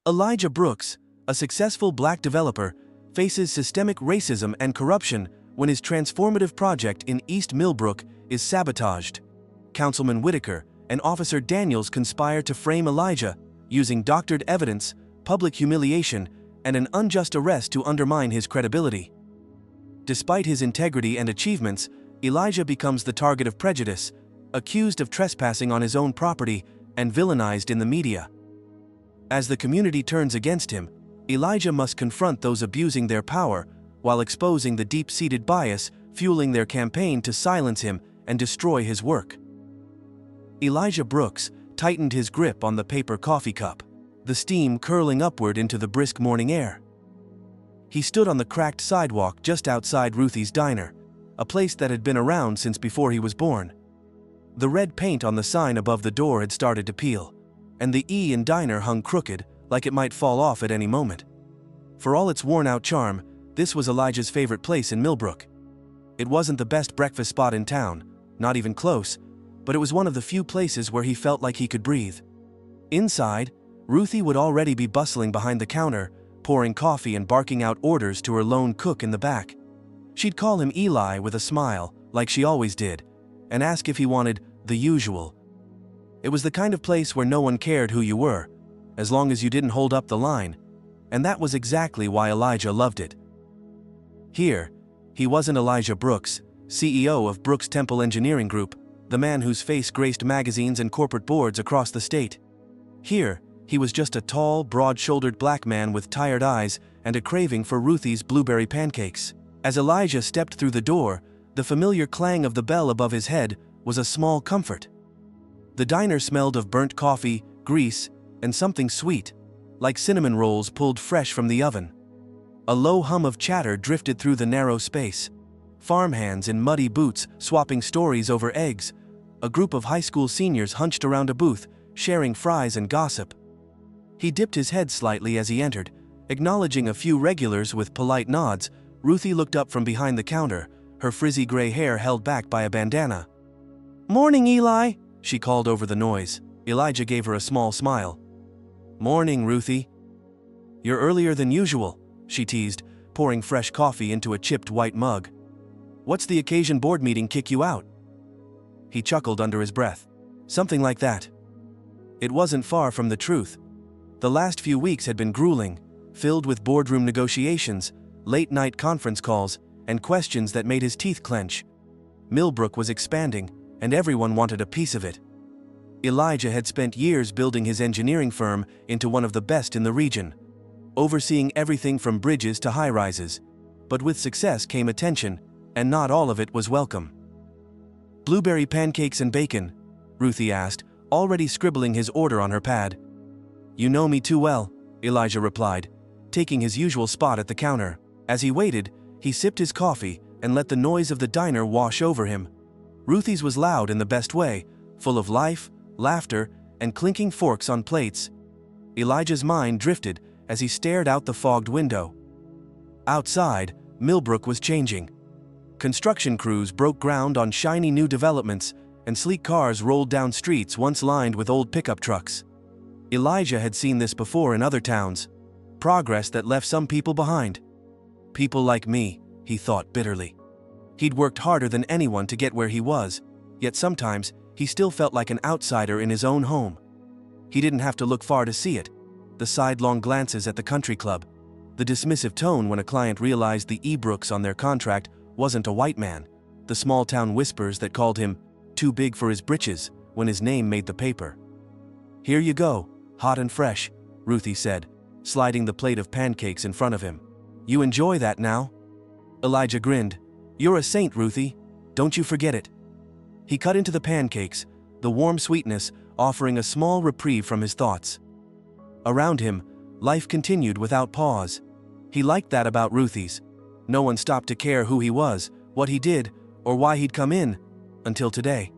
Elijah Brooks, a successful black developer, faces systemic racism and corruption when his transformative project in East Millbrook is sabotaged. Councilman Whitaker and Officer Daniels conspire to frame Elijah, using doctored evidence, public humiliation, and an unjust arrest to undermine his credibility. Despite his integrity and achievements, Elijah becomes the target of prejudice, accused of trespassing on his own property, and villainized in the media. As the community turns against him, Elijah must confront those abusing their power while exposing the deep-seated bias fueling their campaign to silence him and destroy his work. Elijah Brooks tightened his grip on the paper coffee cup, the steam curling upward into the brisk morning air. He stood on the cracked sidewalk just outside Ruthie's diner, a place that had been around since before he was born. The red paint on the sign above the door had started to peel, and the E in diner hung crooked, like it might fall off at any moment. For all its worn-out charm, this was Elijah's favorite place in Millbrook. It wasn't the best breakfast spot in town, not even close, but it was one of the few places where he felt like he could breathe. Inside, Ruthie would already be bustling behind the counter, pouring coffee and barking out orders to her lone cook in the back. She'd call him Eli with a smile, like she always did, and ask if he wanted the usual. It was the kind of place where no one cared who you were, as long as you didn't hold up the line, and that was exactly why Elijah loved it. Here, he wasn't Elijah Brooks, CEO of Brooks Temple Engineering Group, the man whose face graced magazines and corporate boards across the state. Here, he was just a tall, broad-shouldered black man with tired eyes and a craving for Ruthie's blueberry pancakes. As Elijah stepped through the door, the familiar clang of the bell above his head was a small comfort. The diner smelled of burnt coffee, grease, and something sweet, like cinnamon rolls pulled fresh from the oven. A low hum of chatter drifted through the narrow space. Farmhands in muddy boots swapping stories over eggs. A group of high school seniors hunched around a booth, sharing fries and gossip. He dipped his head slightly as he entered, acknowledging a few regulars with polite nods. Ruthie looked up from behind the counter, her frizzy gray hair held back by a bandana. "Morning, Eli," she called over the noise. Elijah gave her a small smile. "Morning, Ruthie." "You're earlier than usual," she teased, pouring fresh coffee into a chipped white mug. "What's the occasion board meeting kick you out?" He chuckled under his breath. "Something like that." It wasn't far from the truth. The last few weeks had been grueling, filled with boardroom negotiations, late-night conference calls, and questions that made his teeth clench. Millbrook was expanding, and everyone wanted a piece of it. Elijah had spent years building his engineering firm into one of the best in the region, overseeing everything from bridges to high-rises. But with success came attention, and not all of it was welcome. "Blueberry pancakes and bacon?" Ruthie asked, already scribbling his order on her pad. "You know me too well," Elijah replied, taking his usual spot at the counter. As he waited, he sipped his coffee and let the noise of the diner wash over him. Ruthie's was loud in the best way, full of life, laughter, and clinking forks on plates. Elijah's mind drifted as he stared out the fogged window. Outside, Millbrook was changing. Construction crews broke ground on shiny new developments, and sleek cars rolled down streets once lined with old pickup trucks. Elijah had seen this before in other towns. Progress that left some people behind. People like me, he thought bitterly. He'd worked harder than anyone to get where he was, yet sometimes he still felt like an outsider in his own home. He didn't have to look far to see it. The sidelong glances at the country club, the dismissive tone when a client realized the E. Brooks on their contract wasn't a white man, the small-town whispers that called him too big for his britches when his name made the paper. "Here you go, hot and fresh," Ruthie said, sliding the plate of pancakes in front of him. "You enjoy that now?" Elijah grinned. "You're a saint, Ruthie. Don't you forget it." He cut into the pancakes, the warm sweetness offering a small reprieve from his thoughts. Around him, life continued without pause. He liked that about Ruthie's. No one stopped to care who he was, what he did, or why he'd come in, until today.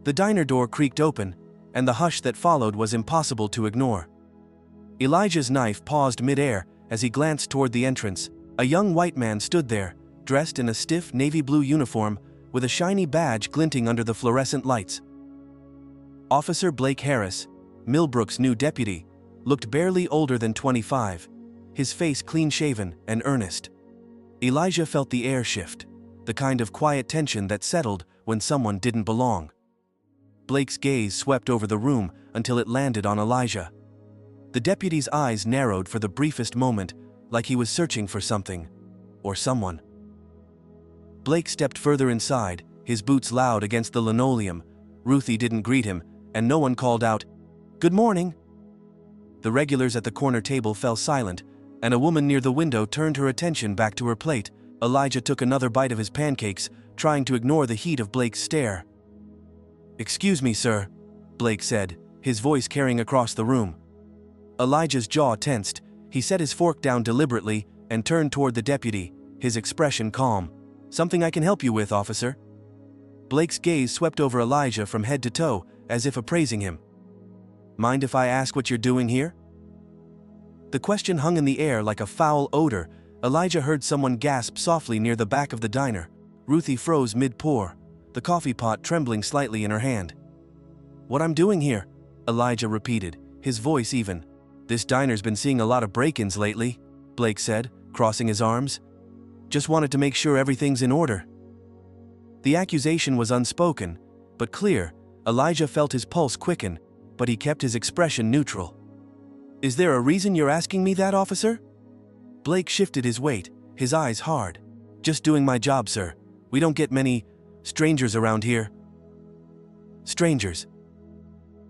The diner door creaked open, and the hush that followed was impossible to ignore. Elijah's knife paused mid-air as he glanced toward the entrance. A young white man stood there, dressed in a stiff navy blue uniform with a shiny badge glinting under the fluorescent lights. Officer Blake Harris, Millbrook's new deputy, looked barely older than 25, his face clean-shaven and earnest. Elijah felt the air shift, the kind of quiet tension that settled when someone didn't belong. Blake's gaze swept over the room until it landed on Elijah. The deputy's eyes narrowed for the briefest moment, like he was searching for something, or someone. Blake stepped further inside, his boots loud against the linoleum. Ruthie didn't greet him, and no one called out, "Good morning." The regulars at the corner table fell silent, and a woman near the window turned her attention back to her plate. Elijah took another bite of his pancakes, trying to ignore the heat of Blake's stare. "Excuse me, sir," Blake said, his voice carrying across the room. Elijah's jaw tensed. He set his fork down deliberately and turned toward the deputy, his expression calm. "Something I can help you with, officer?" Blake's gaze swept over Elijah from head to toe, as if appraising him. "Mind if I ask what you're doing here?" The question hung in the air like a foul odor. Elijah heard someone gasp softly near the back of the diner. Ruthie froze mid-pour, the coffee pot trembling slightly in her hand. "What I'm doing here," Elijah repeated, his voice even. "This diner's been seeing a lot of break-ins lately," Blake said, crossing his arms. "Just wanted to make sure everything's in order." The accusation was unspoken, but clear. Elijah felt his pulse quicken, but he kept his expression neutral. "Is there a reason you're asking me that, officer?" Blake shifted his weight, his eyes hard. "Just doing my job, sir. We don't get many strangers around here." Strangers.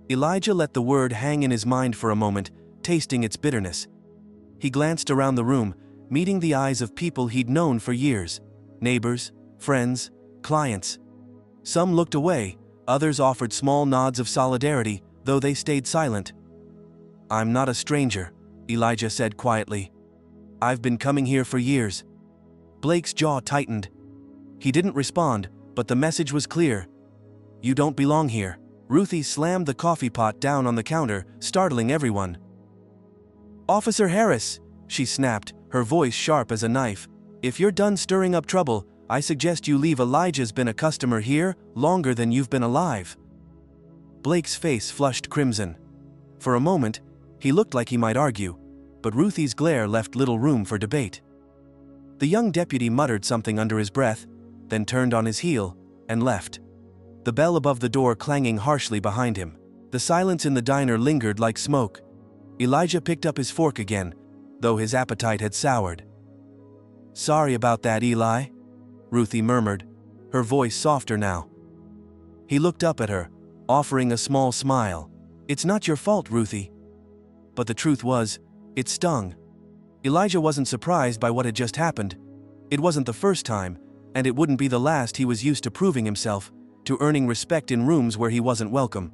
Elijah let the word hang in his mind for a moment, tasting its bitterness. He glanced around the room, meeting the eyes of people he'd known for years. Neighbors, friends, clients. Some looked away, others offered small nods of solidarity, though they stayed silent. "I'm not a stranger," Elijah said quietly. "I've been coming here for years." Blake's jaw tightened. He didn't respond, but the message was clear. "You don't belong here." Ruthie slammed the coffee pot down on the counter, startling everyone. "Officer Harris," she snapped, her voice sharp as a knife, "if you're done stirring up trouble, I suggest you leave. Elijah's been a customer here longer than you've been alive." Blake's face flushed crimson. For a moment, he looked like he might argue, but Ruthie's glare left little room for debate. The young deputy muttered something under his breath, then turned on his heel and left. The bell above the door clanging harshly behind him. The silence in the diner lingered like smoke. Elijah picked up his fork again, though his appetite had soured. "Sorry about that, Eli," Ruthie murmured, her voice softer now. He looked up at her, offering a small smile. "It's not your fault, Ruthie." But the truth was, it stung. Elijah wasn't surprised by what had just happened. It wasn't the first time, and it wouldn't be the last. He was used to proving himself, to earning respect in rooms where he wasn't welcome.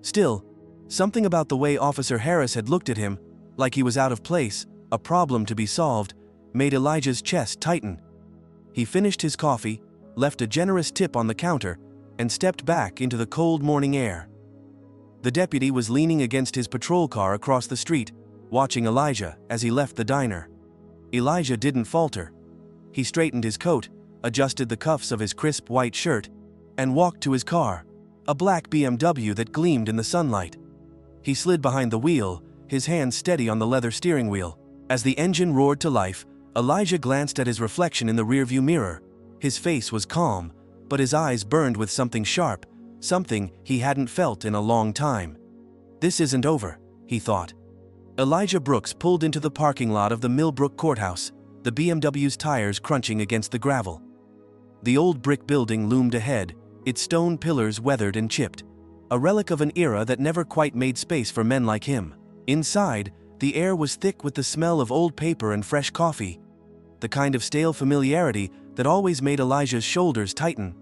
Still, something about the way Officer Harris had looked at him, like he was out of place, a problem to be solved, made Elijah's chest tighten. He finished his coffee, left a generous tip on the counter, and stepped back into the cold morning air. The deputy was leaning against his patrol car across the street, watching Elijah as he left the diner. Elijah didn't falter. He straightened his coat, adjusted the cuffs of his crisp white shirt, and walked to his car, a black BMW that gleamed in the sunlight. He slid behind the wheel, his hands steady on the leather steering wheel. As the engine roared to life, Elijah glanced at his reflection in the rearview mirror. His face was calm, but his eyes burned with something sharp, something he hadn't felt in a long time. This isn't over, he thought. Elijah Brooks pulled into the parking lot of the Millbrook courthouse, the BMW's tires crunching against the gravel. The old brick building loomed ahead, its stone pillars weathered and chipped, a relic of an era that never quite made space for men like him. Inside, the air was thick with the smell of old paper and fresh coffee, the kind of stale familiarity that always made Elijah's shoulders tighten.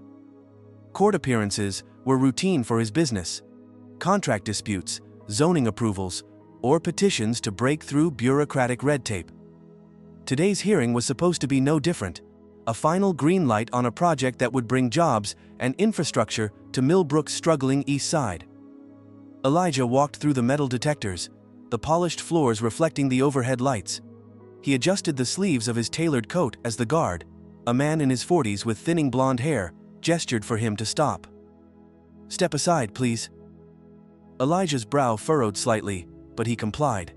Court appearances were routine for his business. Contract disputes, zoning approvals, or petitions to break through bureaucratic red tape. Today's hearing was supposed to be no different, a final green light on a project that would bring jobs and infrastructure to Millbrook's struggling east side. Elijah walked through the metal detectors, the polished floors reflecting the overhead lights. He adjusted the sleeves of his tailored coat as the guard, a man in his 40s with thinning blonde hair, gestured for him to stop. "Step aside, please." Elijah's brow furrowed slightly, but he complied.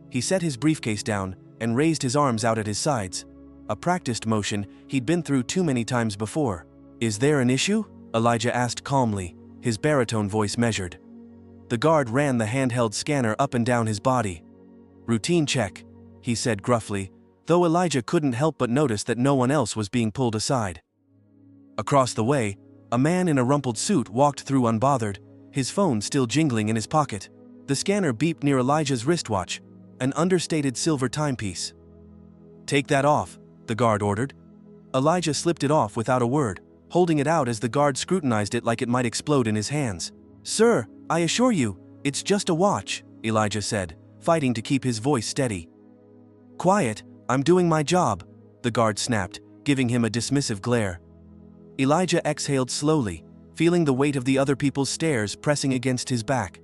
He set his briefcase down and raised his arms out at his sides, a practiced motion he'd been through too many times before. "Is there an issue?" Elijah asked calmly, his baritone voice measured. The guard ran the handheld scanner up and down his body. "Routine check," he said gruffly, though Elijah couldn't help but notice that no one else was being pulled aside. Across the way, a man in a rumpled suit walked through unbothered, his phone still jingling in his pocket. The scanner beeped near Elijah's wristwatch, an understated silver timepiece. "Take that off," the guard ordered. Elijah slipped it off without a word, holding it out as the guard scrutinized it like it might explode in his hands. "Sir, I assure you, it's just a watch," Elijah said, fighting to keep his voice steady. "Quiet, I'm doing my job," the guard snapped, giving him a dismissive glare. Elijah exhaled slowly, feeling the weight of the other people's stares pressing against his back.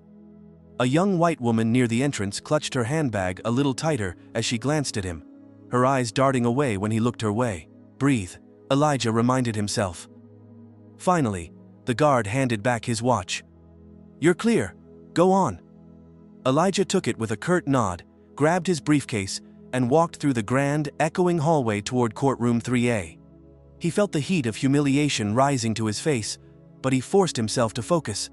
A young white woman near the entrance clutched her handbag a little tighter as she glanced at him, her eyes darting away when he looked her way. "Breathe," Elijah reminded himself. Finally, the guard handed back his watch. "You're clear. Go on." Elijah took it with a curt nod, grabbed his briefcase, and walked through the grand, echoing hallway toward courtroom 3A. He felt the heat of humiliation rising to his face, but he forced himself to focus.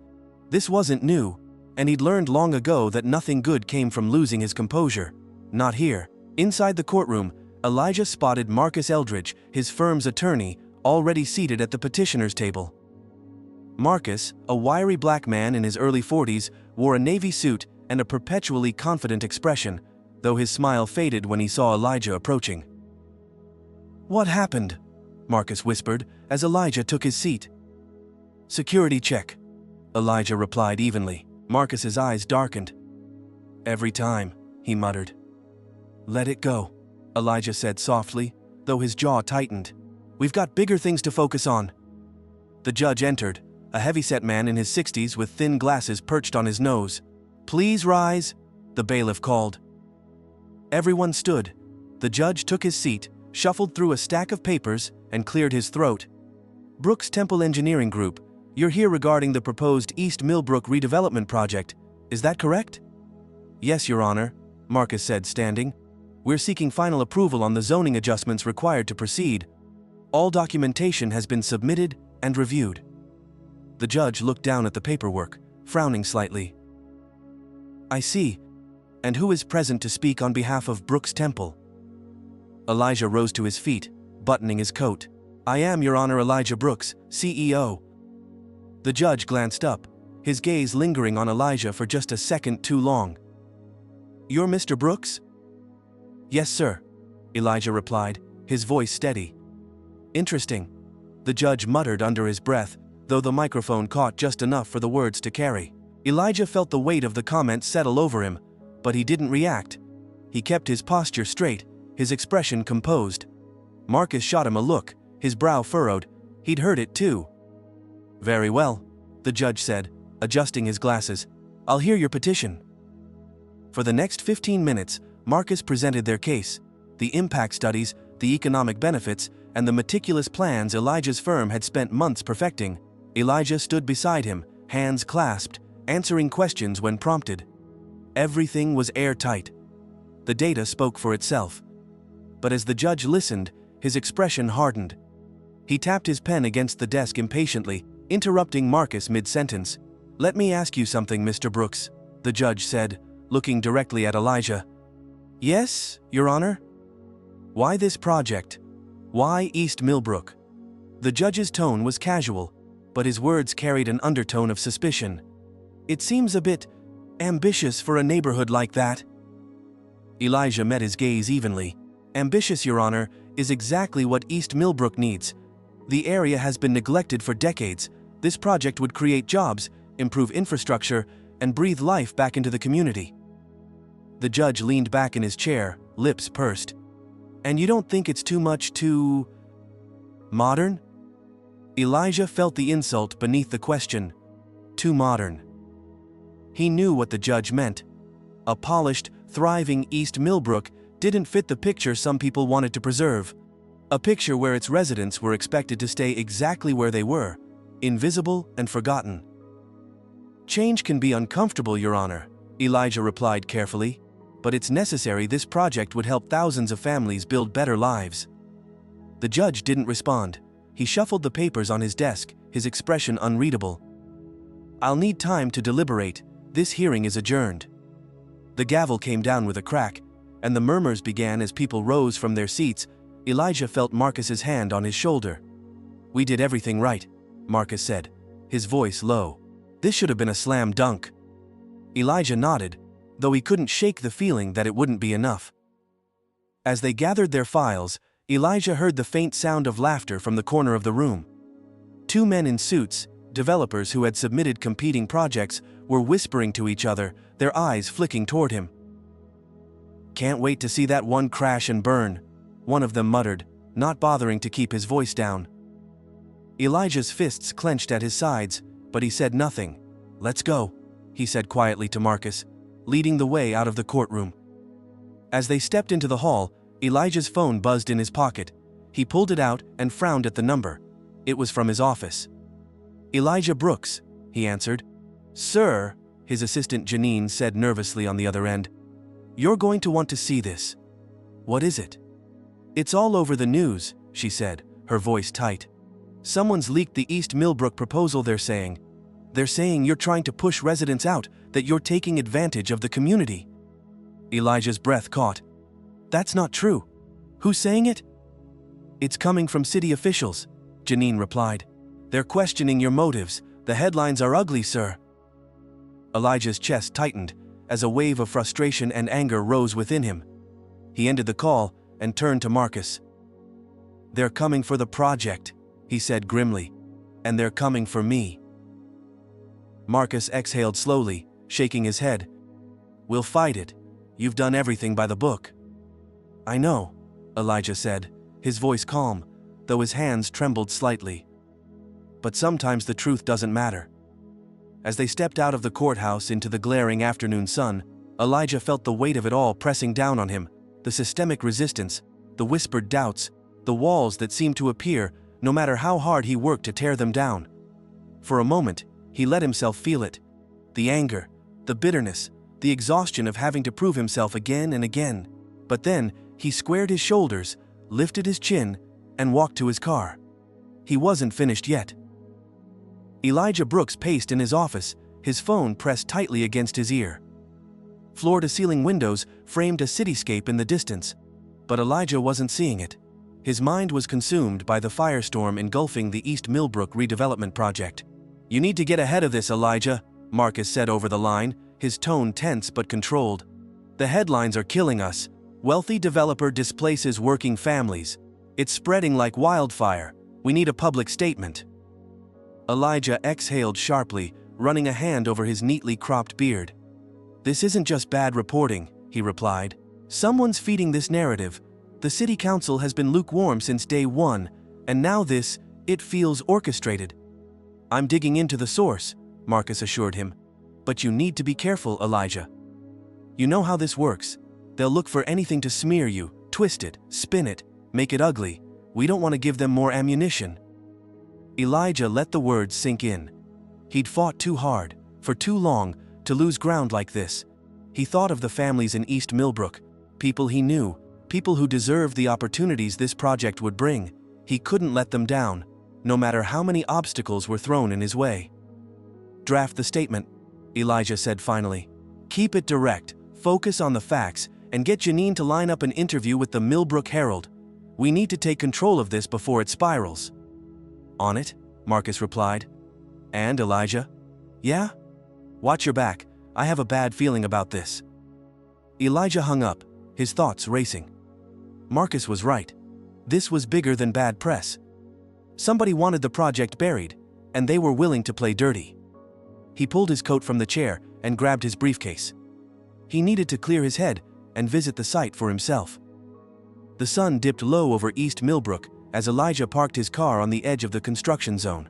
This wasn't new, and he'd learned long ago that nothing good came from losing his composure. Not here. Inside the courtroom, Elijah spotted Marcus Eldridge, his firm's attorney, already seated at the petitioner's table. Marcus, a wiry black man in his early 40s, wore a navy suit and a perpetually confident expression, though his smile faded when he saw Elijah approaching. "What happened?" Marcus whispered as Elijah took his seat. "Security check," Elijah replied evenly. Marcus's eyes darkened. "Every time," he muttered. "Let it go," Elijah said softly, though his jaw tightened. "We've got bigger things to focus on." The judge entered, a heavyset man in his 60s with thin glasses perched on his nose. "Please rise," the bailiff called. Everyone stood. The judge took his seat, shuffled through a stack of papers, and cleared his throat. "Brooks Temple Engineering Group, you're here regarding the proposed East Millbrook redevelopment project, is that correct?" "Yes, Your Honor," Marcus said, standing. "We're seeking final approval on the zoning adjustments required to proceed. All documentation has been submitted and reviewed." The judge looked down at the paperwork, frowning slightly. "I see. And who is present to speak on behalf of Brooks Temple?" Elijah rose to his feet, buttoning his coat. "I am, Your Honor, Elijah Brooks, CEO." The judge glanced up, his gaze lingering on Elijah for just a second too long. "You're Mr. Brooks?" "Yes, sir," Elijah replied, his voice steady. "Interesting," the judge muttered under his breath, though the microphone caught just enough for the words to carry. Elijah felt the weight of the comment settle over him, but he didn't react. He kept his posture straight, his expression composed. Marcus shot him a look, his brow furrowed. He'd heard it too. "Very well," the judge said, adjusting his glasses. "I'll hear your petition." For the next 15 minutes, Marcus presented their case, the impact studies, the economic benefits, and the meticulous plans Elijah's firm had spent months perfecting. Elijah stood beside him, hands clasped, answering questions when prompted. Everything was airtight. The data spoke for itself. But as the judge listened, his expression hardened. He tapped his pen against the desk impatiently, interrupting Marcus mid-sentence. "Let me ask you something, Mr. Brooks," the judge said, looking directly at Elijah. "Yes, Your Honor?" "Why this project? Why East Millbrook?" The judge's tone was casual, but his words carried an undertone of suspicion. "It seems a bit ambitious for a neighborhood like that." Elijah met his gaze evenly. "Ambitious, Your Honor, is exactly what East Millbrook needs. The area has been neglected for decades. This project would create jobs, improve infrastructure, and breathe life back into the community." The judge leaned back in his chair, lips pursed. "And you don't think it's too modern?" Elijah felt the insult beneath the question. Too modern. He knew what the judge meant. A polished, thriving East Millbrook didn't fit the picture some people wanted to preserve. A picture where its residents were expected to stay exactly where they were, invisible and forgotten. "Change can be uncomfortable, Your Honor," Elijah replied carefully. "But it's necessary. This project would help thousands of families build better lives." The judge didn't respond. He shuffled the papers on his desk, his expression unreadable. "I'll need time to deliberate. This hearing is adjourned." The gavel came down with a crack, and the murmurs began as people rose from their seats. Elijah felt Marcus's hand on his shoulder. "We did everything right," Marcus said, his voice low. "This should have been a slam dunk." Elijah nodded, though he couldn't shake the feeling that it wouldn't be enough. As they gathered their files, Elijah heard the faint sound of laughter from the corner of the room. Two men in suits, developers who had submitted competing projects, were whispering to each other, their eyes flicking toward him. "Can't wait to see that one crash and burn," one of them muttered, not bothering to keep his voice down. Elijah's fists clenched at his sides, but he said nothing. "Let's go," he said quietly to Marcus, leading the way out of the courtroom. As they stepped into the hall, Elijah's phone buzzed in his pocket. He pulled it out and frowned at the number. It was from his office. "Elijah Brooks," he answered. "Sir," his assistant Janine said nervously on the other end. "You're going to want to see this." "What is it?" "It's all over the news," she said, her voice tight. "Someone's leaked the East Millbrook proposal. They're saying you're trying to push residents out, that you're taking advantage of the community." Elijah's breath caught. "That's not true. Who's saying it?" "It's coming from city officials," Janine replied. "They're questioning your motives. The headlines are ugly, sir." Elijah's chest tightened as a wave of frustration and anger rose within him. He ended the call and turned to Marcus. "They're coming for the project," he said grimly. "And they're coming for me." Marcus exhaled slowly, shaking his head. "We'll fight it. You've done everything by the book." "I know," Elijah said, his voice calm, though his hands trembled slightly. "But sometimes the truth doesn't matter." As they stepped out of the courthouse into the glaring afternoon sun, Elijah felt the weight of it all pressing down on him, the systemic resistance, the whispered doubts, the walls that seemed to appear no matter how hard he worked to tear them down. For a moment, he let himself feel it. The anger, the bitterness, the exhaustion of having to prove himself again and again. But then, he squared his shoulders, lifted his chin, and walked to his car. He wasn't finished yet. Elijah Brooks paced in his office, his phone pressed tightly against his ear. Floor-to-ceiling windows framed a cityscape in the distance, but Elijah wasn't seeing it. His mind was consumed by the firestorm engulfing the East Millbrook redevelopment project. "You need to get ahead of this, Elijah," Marcus said over the line, his tone tense but controlled. "The headlines are killing us. Wealthy developer displaces working families. It's spreading like wildfire. We need a public statement." Elijah exhaled sharply, running a hand over his neatly cropped beard. "This isn't just bad reporting," he replied. "Someone's feeding this narrative. The city council has been lukewarm since day one, and now it feels orchestrated." "I'm digging into the source," Marcus assured him. "But you need to be careful, Elijah. You know how this works. They'll look for anything to smear you, twist it, spin it, make it ugly. We don't want to give them more ammunition." Elijah let the words sink in. He'd fought too hard, for too long, to lose ground like this. He thought of the families in East Millbrook, people he knew, people who deserved the opportunities this project would bring. He couldn't let them down, no matter how many obstacles were thrown in his way. "Draft the statement," Elijah said finally. "Keep it direct, focus on the facts, and get Janine to line up an interview with the Millbrook Herald. We need to take control of this before it spirals." "On it," Marcus replied. "And, Elijah?" "Yeah? Watch your back. I have a bad feeling about this." Elijah hung up, his thoughts racing. Marcus was right. This was bigger than bad press. Somebody wanted the project buried, and they were willing to play dirty. He pulled his coat from the chair and grabbed his briefcase. He needed to clear his head and visit the site for himself. The sun dipped low over East Millbrook as Elijah parked his car on the edge of the construction zone.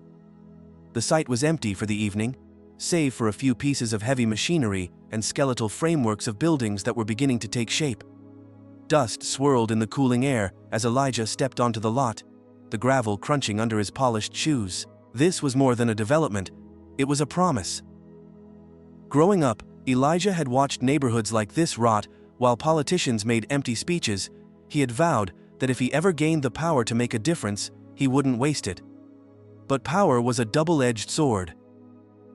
The site was empty for the evening, save for a few pieces of heavy machinery and skeletal frameworks of buildings that were beginning to take shape. Dust swirled in the cooling air as Elijah stepped onto the lot, the gravel crunching under his polished shoes. This was more than a development, it was a promise. Growing up, Elijah had watched neighborhoods like this rot while politicians made empty speeches. He had vowed that if he ever gained the power to make a difference, he wouldn't waste it. But power was a double-edged sword.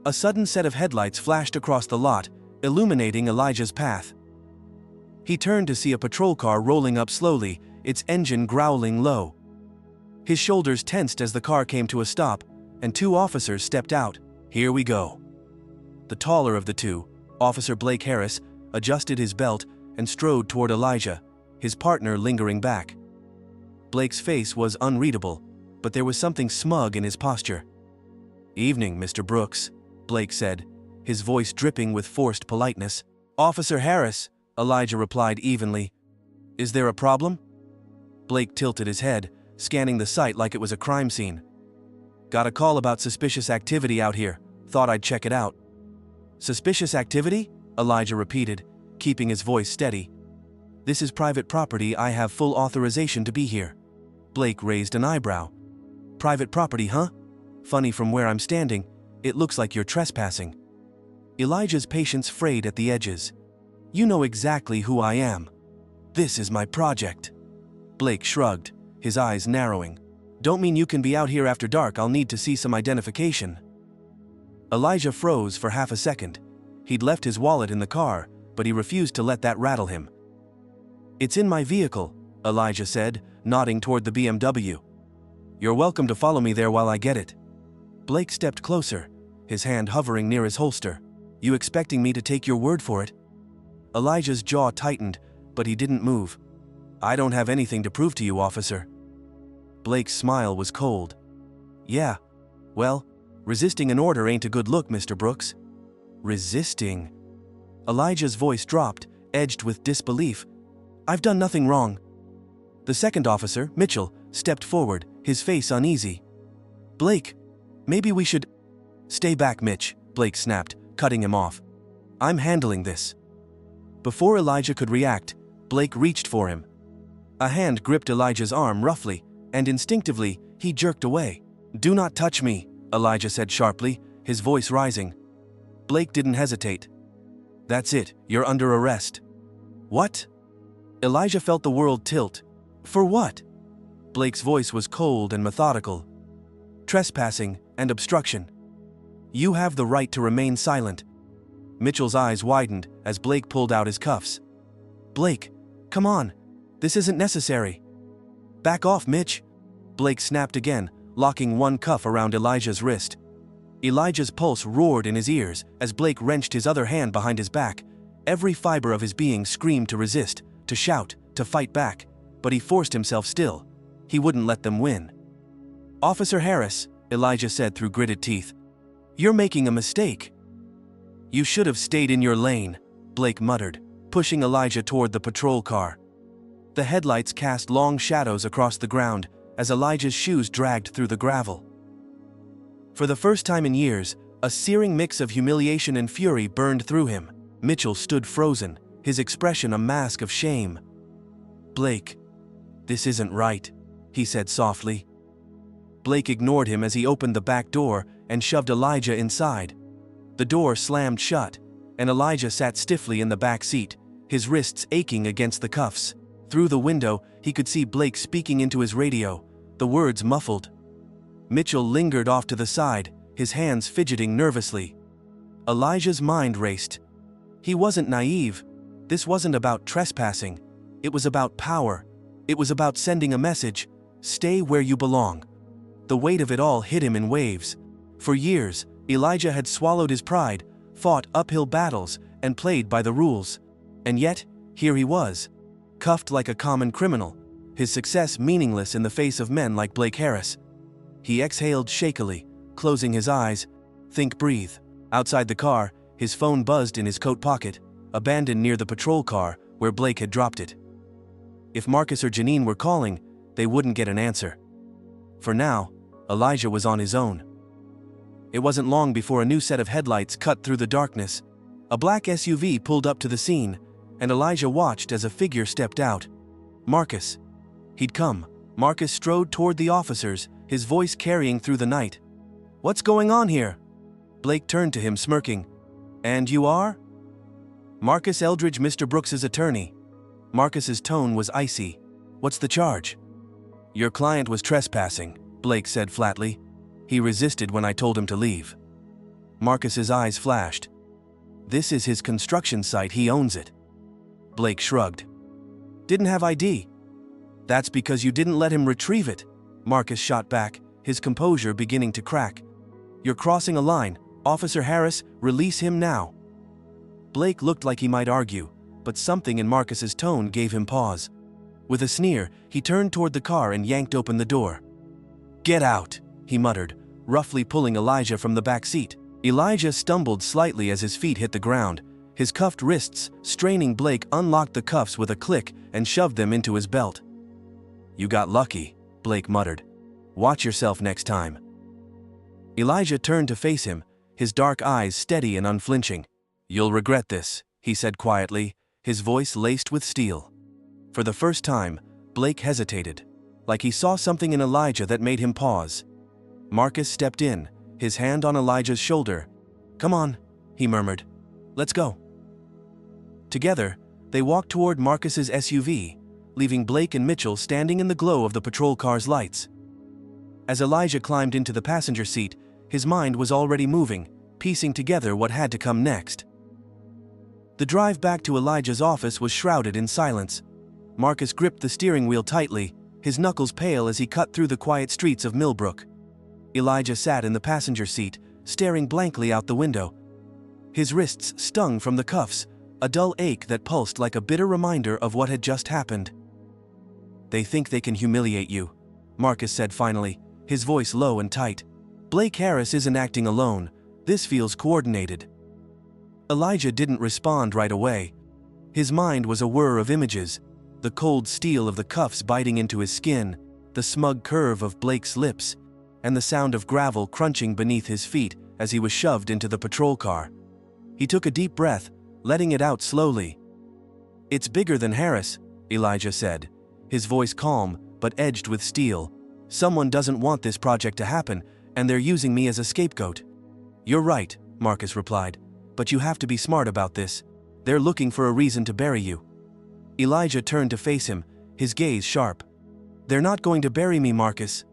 A sudden set of headlights flashed across the lot, illuminating Elijah's path. He turned to see a patrol car rolling up slowly, its engine growling low. His shoulders tensed as the car came to a stop, and two officers stepped out. "Here we go." The taller of the two, Officer Blake Harris, adjusted his belt and strode toward Elijah, his partner lingering back. Blake's face was unreadable, but there was something smug in his posture. "Evening, Mr. Brooks," Blake said, his voice dripping with forced politeness. "Officer Harris," Elijah replied evenly. "Is there a problem?" Blake tilted his head, scanning the site like it was a crime scene. "Got a call about suspicious activity out here. Thought I'd check it out." "Suspicious activity?" Elijah repeated, keeping his voice steady. "This is private property. I have full authorization to be here." Blake raised an eyebrow. "Private property, huh? Funny, from where I'm standing, it looks like you're trespassing." Elijah's patience frayed at the edges. "You know exactly who I am. This is my project." Blake shrugged, his eyes narrowing. "Don't mean you can be out here after dark. I'll need to see some identification." Elijah froze for half a second. He'd left his wallet in the car, but he refused to let that rattle him. "It's in my vehicle," Elijah said, nodding toward the BMW. "You're welcome to follow me there while I get it." Blake stepped closer, his hand hovering near his holster. "You expecting me to take your word for it?" Elijah's jaw tightened, but he didn't move. "I don't have anything to prove to you, officer." Blake's smile was cold. "Yeah, well, resisting an order ain't a good look, Mr. Brooks." "Resisting?" Elijah's voice dropped, edged with disbelief. "I've done nothing wrong." The second officer, Mitchell, stepped forward, his face uneasy. "Blake, maybe we should—" "Stay back, Mitch," Blake snapped, cutting him off. "I'm handling this." Before Elijah could react, Blake reached for him. A hand gripped Elijah's arm roughly, and instinctively, he jerked away. "Do not touch me," Elijah said sharply, his voice rising. Blake didn't hesitate. "That's it, you're under arrest." "What?" Elijah felt the world tilt. "For what?" Blake's voice was cold and methodical. "Trespassing and obstruction. You have the right to remain silent." Mitchell's eyes widened as Blake pulled out his cuffs. "Blake, come on. This isn't necessary." "Back off, Mitch." Blake snapped again, locking one cuff around Elijah's wrist. Elijah's pulse roared in his ears as Blake wrenched his other hand behind his back. Every fiber of his being screamed to resist, to shout, to fight back, but he forced himself still. He wouldn't let them win. "Officer Harris," Elijah said through gritted teeth, "you're making a mistake." "You should have stayed in your lane," Blake muttered, pushing Elijah toward the patrol car. The headlights cast long shadows across the ground as Elijah's shoes dragged through the gravel. For the first time in years, a searing mix of humiliation and fury burned through him. Mitchell stood frozen, his expression a mask of shame. "Blake, this isn't right," he said softly. Blake ignored him as he opened the back door and shoved Elijah inside. The door slammed shut, and Elijah sat stiffly in the back seat, his wrists aching against the cuffs. Through the window, he could see Blake speaking into his radio, the words muffled. Mitchell lingered off to the side, his hands fidgeting nervously. Elijah's mind raced. He wasn't naive. This wasn't about trespassing. It was about power. It was about sending a message: stay where you belong. The weight of it all hit him in waves. For years, Elijah had swallowed his pride, fought uphill battles, and played by the rules. And yet, here he was, cuffed like a common criminal, his success meaningless in the face of men like Blake Harris. He exhaled shakily, closing his eyes. Think, breathe. Outside the car, his phone buzzed in his coat pocket, abandoned near the patrol car where Blake had dropped it. If Marcus or Janine were calling, they wouldn't get an answer. For now, Elijah was on his own. It wasn't long before a new set of headlights cut through the darkness. A black SUV pulled up to the scene, and Elijah watched as a figure stepped out. Marcus. He'd come. Marcus strode toward the officers, his voice carrying through the night. "What's going on here?" Blake turned to him, smirking. "And you are?" Marcus Eldridge, Mr. Brooks's attorney. Marcus's tone was icy. What's the charge? Your client was trespassing, Blake said flatly. He resisted when I told him to leave. Marcus's eyes flashed. This is his construction site, he owns it. Blake shrugged. Didn't have ID. That's because you didn't let him retrieve it, Marcus shot back, his composure beginning to crack. You're crossing a line. Officer Harris, release him now. Blake looked like he might argue, but something in Marcus's tone gave him pause. With a sneer, he turned toward the car and yanked open the door. Get out, he muttered, roughly pulling Elijah from the back seat. Elijah stumbled slightly as his feet hit the ground. His cuffed wrists, straining Blake, unlocked the cuffs with a click and shoved them into his belt. You got lucky, Blake muttered. Watch yourself next time. Elijah turned to face him, his dark eyes steady and unflinching. You'll regret this, he said quietly, his voice laced with steel. For the first time, Blake hesitated, like he saw something in Elijah that made him pause. Marcus stepped in, his hand on Elijah's shoulder. Come on, he murmured. Let's go. Together, they walked toward Marcus's SUV, leaving Blake and Mitchell standing in the glow of the patrol car's lights. As Elijah climbed into the passenger seat, his mind was already moving, piecing together what had to come next. The drive back to Elijah's office was shrouded in silence. Marcus gripped the steering wheel tightly, his knuckles pale as he cut through the quiet streets of Millbrook. Elijah sat in the passenger seat, staring blankly out the window. His wrists stung from the cuffs, a dull ache that pulsed like a bitter reminder of what had just happened. They think they can humiliate you, Marcus said finally, his voice low and tight. Blake Harris isn't acting alone. This feels coordinated. Elijah didn't respond right away. His mind was a whir of images, the cold steel of the cuffs biting into his skin, the smug curve of Blake's lips, and the sound of gravel crunching beneath his feet as he was shoved into the patrol car. He took a deep breath, letting it out slowly. It's bigger than Harris, Elijah said, his voice calm but edged with steel. Someone doesn't want this project to happen, and they're using me as a scapegoat. You're right, Marcus replied, but you have to be smart about this. They're looking for a reason to bury you. Elijah turned to face him, his gaze sharp. They're not going to bury me, Marcus.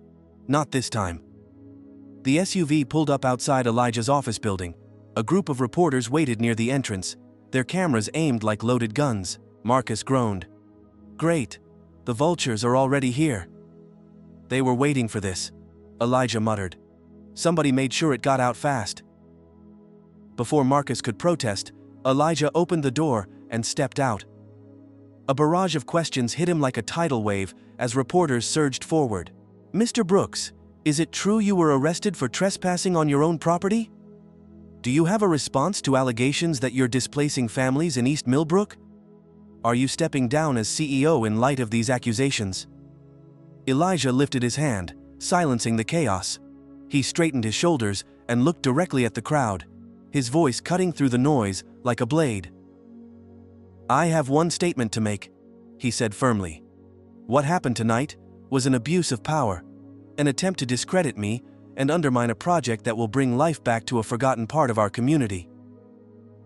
Not this time. The SUV pulled up outside Elijah's office building. A group of reporters waited near the entrance, their cameras aimed like loaded guns. Marcus groaned. Great. The vultures are already here. They were waiting for this, Elijah muttered. Somebody made sure it got out fast. Before Marcus could protest, Elijah opened the door and stepped out. A barrage of questions hit him like a tidal wave as reporters surged forward. Mr. Brooks, is it true you were arrested for trespassing on your own property? Do you have a response to allegations that you're displacing families in East Millbrook? Are you stepping down as CEO in light of these accusations? Elijah lifted his hand, silencing the chaos. He straightened his shoulders and looked directly at the crowd, his voice cutting through the noise like a blade. I have one statement to make, he said firmly. What happened tonight was an abuse of power, an attempt to discredit me and undermine a project that will bring life back to a forgotten part of our community.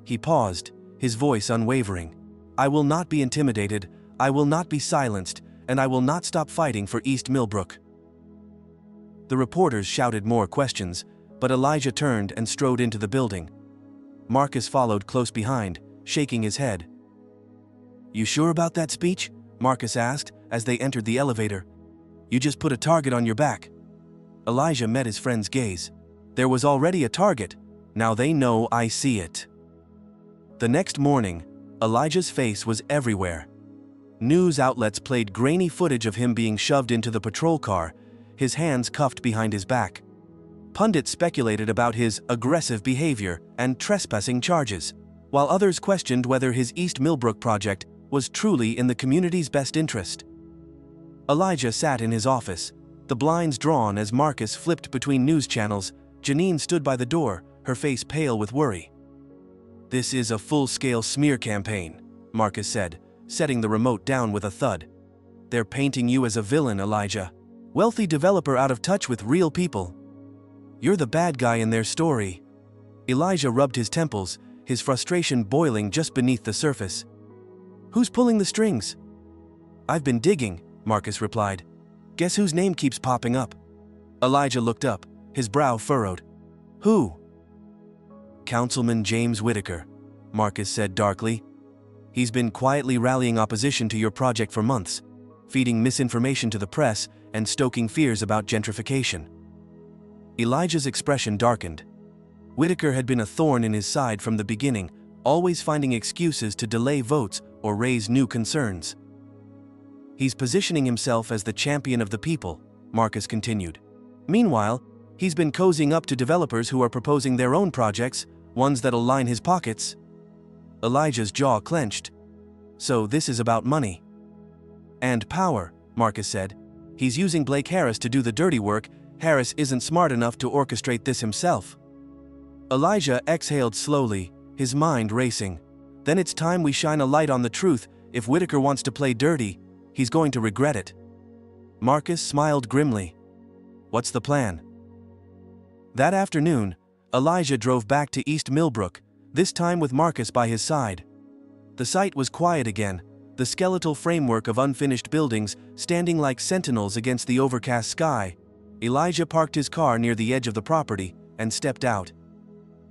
He paused, his voice unwavering. I will not be intimidated, I will not be silenced, and I will not stop fighting for East Millbrook. The reporters shouted more questions, but Elijah turned and strode into the building. Marcus followed close behind, shaking his head. You sure about that speech? Marcus asked as they entered the elevator. You just put a target on your back. Elijah met his friend's gaze. There was already a target. Now they know I see it. The next morning, Elijah's face was everywhere. News outlets played grainy footage of him being shoved into the patrol car, his hands cuffed behind his back. Pundits speculated about his aggressive behavior and trespassing charges, while others questioned whether his East Millbrook project was truly in the community's best interest. Elijah sat in his office, the blinds drawn as Marcus flipped between news channels. Janine stood by the door, her face pale with worry. This is a full-scale smear campaign, Marcus said, setting the remote down with a thud. They're painting you as a villain, Elijah. Wealthy developer out of touch with real people. You're the bad guy in their story. Elijah rubbed his temples, his frustration boiling just beneath the surface. "Who's pulling the strings?" "I've been digging," Marcus replied. "Guess whose name keeps popping up?" Elijah looked up, his brow furrowed. "Who?" "Councilman James Whitaker," Marcus said darkly. "He's been quietly rallying opposition to your project for months, feeding misinformation to the press and stoking fears about gentrification." Elijah's expression darkened. Whitaker had been a thorn in his side from the beginning, always finding excuses to delay votes or raise new concerns. "He's positioning himself as the champion of the people," Marcus continued. "Meanwhile, he's been cozying up to developers who are proposing their own projects, ones that'll line his pockets." Elijah's jaw clenched. "So this is about money." "And power," Marcus said. "He's using Blake Harris to do the dirty work. Harris isn't smart enough to orchestrate this himself." Elijah exhaled slowly, his mind racing. "Then it's time we shine a light on the truth. If Whitaker wants to play dirty, he's going to regret it." Marcus smiled grimly. "What's the plan?" That afternoon, Elijah drove back to East Millbrook, this time with Marcus by his side. The site was quiet again, the skeletal framework of unfinished buildings standing like sentinels against the overcast sky. Elijah parked his car near the edge of the property and stepped out.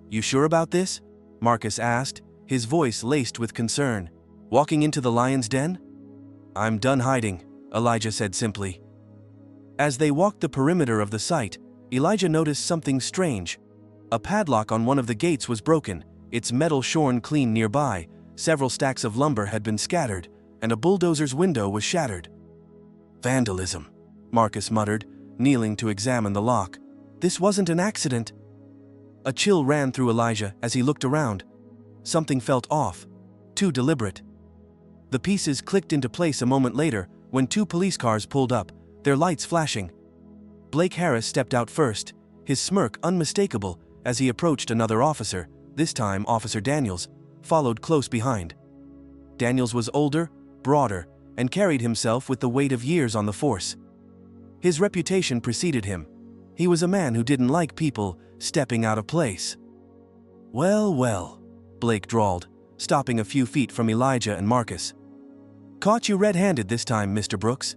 "You sure about this?" Marcus asked, his voice laced with concern. "Walking into the lion's den?" "I'm done hiding," Elijah said simply. As they walked the perimeter of the site, Elijah noticed something strange. A padlock on one of the gates was broken, its metal shorn clean nearby, several stacks of lumber had been scattered, and a bulldozer's window was shattered. "Vandalism," Marcus muttered, kneeling to examine the lock. "This wasn't an accident." A chill ran through Elijah as he looked around. Something felt off, too deliberate. The pieces clicked into place a moment later when two police cars pulled up, their lights flashing. Blake Harris stepped out first, his smirk unmistakable as he approached another officer, this time Officer Daniels, followed close behind. Daniels was older, broader, and carried himself with the weight of years on the force. His reputation preceded him. He was a man who didn't like people stepping out of place. "Well, well," Blake drawled, stopping a few feet from Elijah and Marcus. "Caught you red-handed this time, Mr. Brooks."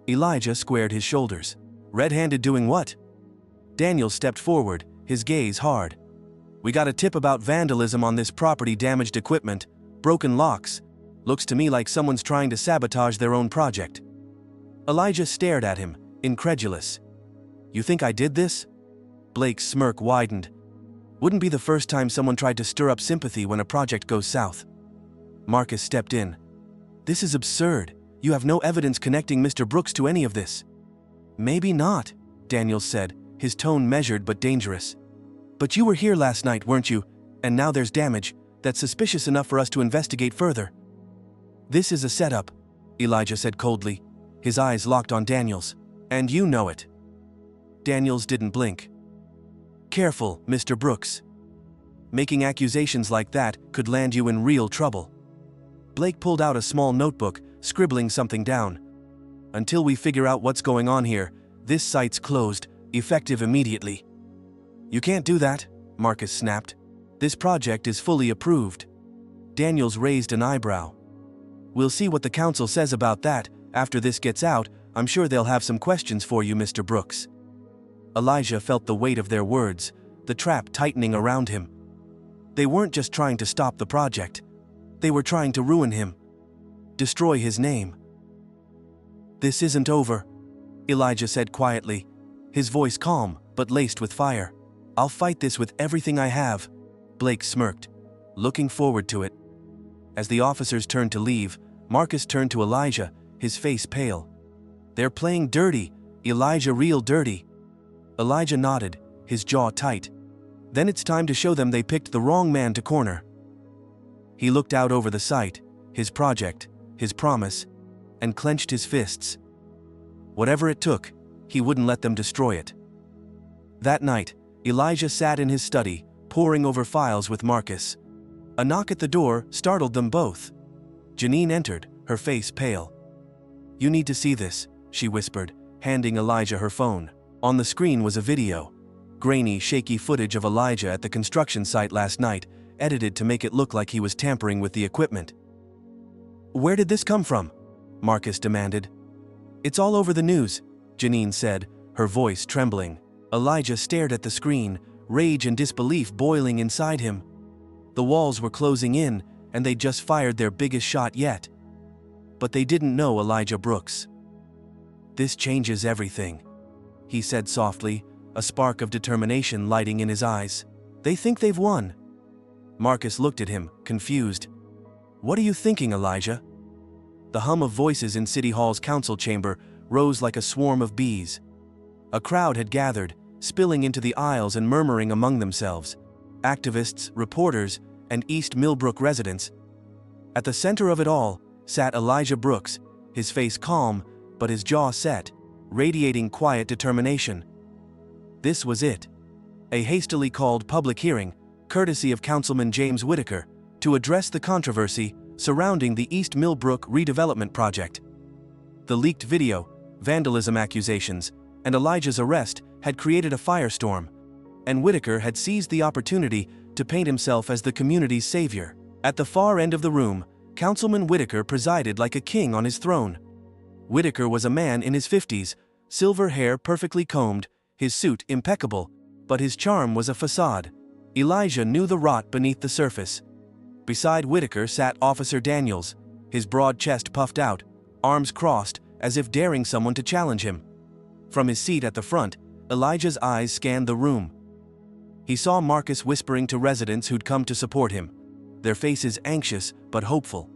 Elijah squared his shoulders. "Red-handed doing what?" Daniel stepped forward, his gaze hard. "We got a tip about vandalism on this property, damaged equipment, broken locks. Looks to me like someone's trying to sabotage their own project." Elijah stared at him, incredulous. "You think I did this?" Blake's smirk widened. "Wouldn't be the first time someone tried to stir up sympathy when a project goes south." Marcus stepped in. "This is absurd. You have no evidence connecting Mr. Brooks to any of this." "Maybe not," Daniels said, his tone measured but dangerous. "But you were here last night, weren't you? And now there's damage that's suspicious enough for us to investigate further." "This is a setup," Elijah said coldly, his eyes locked on Daniels. "And you know it." Daniels didn't blink. "Careful, Mr. Brooks. Making accusations like that could land you in real trouble." Blake pulled out a small notebook, scribbling something down. "Until we figure out what's going on here, this site's closed, effective immediately." "You can't do that," Marcus snapped. "This project is fully approved." Daniels raised an eyebrow. "We'll see what the council says about that. After this gets out, I'm sure they'll have some questions for you, Mr. Brooks." Elijah felt the weight of their words, the trap tightening around him. They weren't just trying to stop the project. They were trying to ruin him. Destroy his name. "This isn't over," Elijah said quietly, his voice calm but laced with fire. "I'll fight this with everything I have." Blake smirked, looking forward to it. As the officers turned to leave, Marcus turned to Elijah, his face pale. "They're playing dirty, Elijah, real dirty." Elijah nodded, his jaw tight. "Then it's time to show them they picked the wrong man to corner." He looked out over the site, his project, his promise, and clenched his fists. Whatever it took, he wouldn't let them destroy it. That night, Elijah sat in his study, poring over files with Marcus. A knock at the door startled them both. Janine entered, her face pale. "You need to see this," she whispered, handing Elijah her phone. On the screen was a video. Grainy, shaky footage of Elijah at the construction site last night, edited to make it look like he was tampering with the equipment. "Where did this come from?" Marcus demanded. "It's all over the news," Janine said, her voice trembling. Elijah stared at the screen, rage and disbelief boiling inside him. The walls were closing in, and they'd just fired their biggest shot yet. But they didn't know Elijah Brooks. "This changes everything," he said softly, a spark of determination lighting in his eyes. "They think they've won." Marcus looked at him, confused. "What are you thinking, Elijah?" The hum of voices in City Hall's council chamber rose like a swarm of bees. A crowd had gathered, spilling into the aisles and murmuring among themselves. Activists, reporters, and East Millbrook residents. At the center of it all sat Elijah Brooks, his face calm, but his jaw set, radiating quiet determination. This was it. A hastily called public hearing, courtesy of Councilman James Whitaker, to address the controversy surrounding the East Millbrook redevelopment project. The leaked video, vandalism accusations, and Elijah's arrest had created a firestorm, and Whitaker had seized the opportunity to paint himself as the community's savior. At the far end of the room, Councilman Whitaker presided like a king on his throne. Whitaker was a man in his 50s, silver hair perfectly combed, his suit impeccable, but his charm was a facade. Elijah knew the rot beneath the surface. Beside Whitaker sat Officer Daniels, his broad chest puffed out, arms crossed, as if daring someone to challenge him. From his seat at the front, Elijah's eyes scanned the room. He saw Marcus whispering to residents who'd come to support him, their faces anxious but hopeful.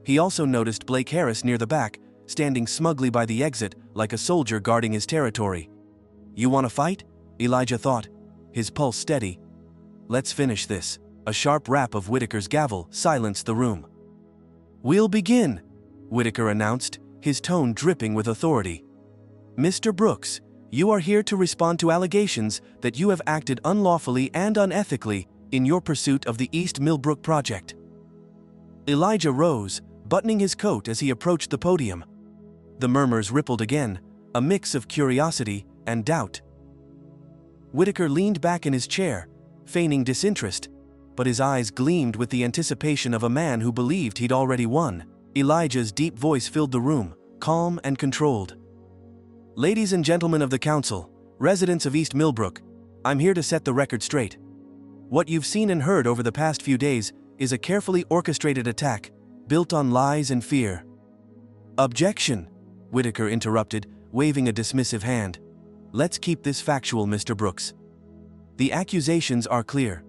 He also noticed Blake Harris near the back, standing smugly by the exit like a soldier guarding his territory. "You want to fight?" Elijah thought, his pulse steady. "Let's finish this." A sharp rap of Whitaker's gavel silenced the room. "We'll begin," Whitaker announced, his tone dripping with authority. "Mr. Brooks, you are here to respond to allegations that you have acted unlawfully and unethically in your pursuit of the East Millbrook project." Elijah rose, buttoning his coat as he approached the podium. The murmurs rippled again, a mix of curiosity and doubt. Whitaker leaned back in his chair, feigning disinterest, but his eyes gleamed with the anticipation of a man who believed he'd already won. Elijah's deep voice filled the room, calm and controlled. "Ladies and gentlemen of the council, residents of East Millbrook, I'm here to set the record straight. What you've seen and heard over the past few days is a carefully orchestrated attack, built on lies and fear." "Objection," Whitaker interrupted, waving a dismissive hand. "Let's keep this factual, Mr. Brooks. The accusations are clear.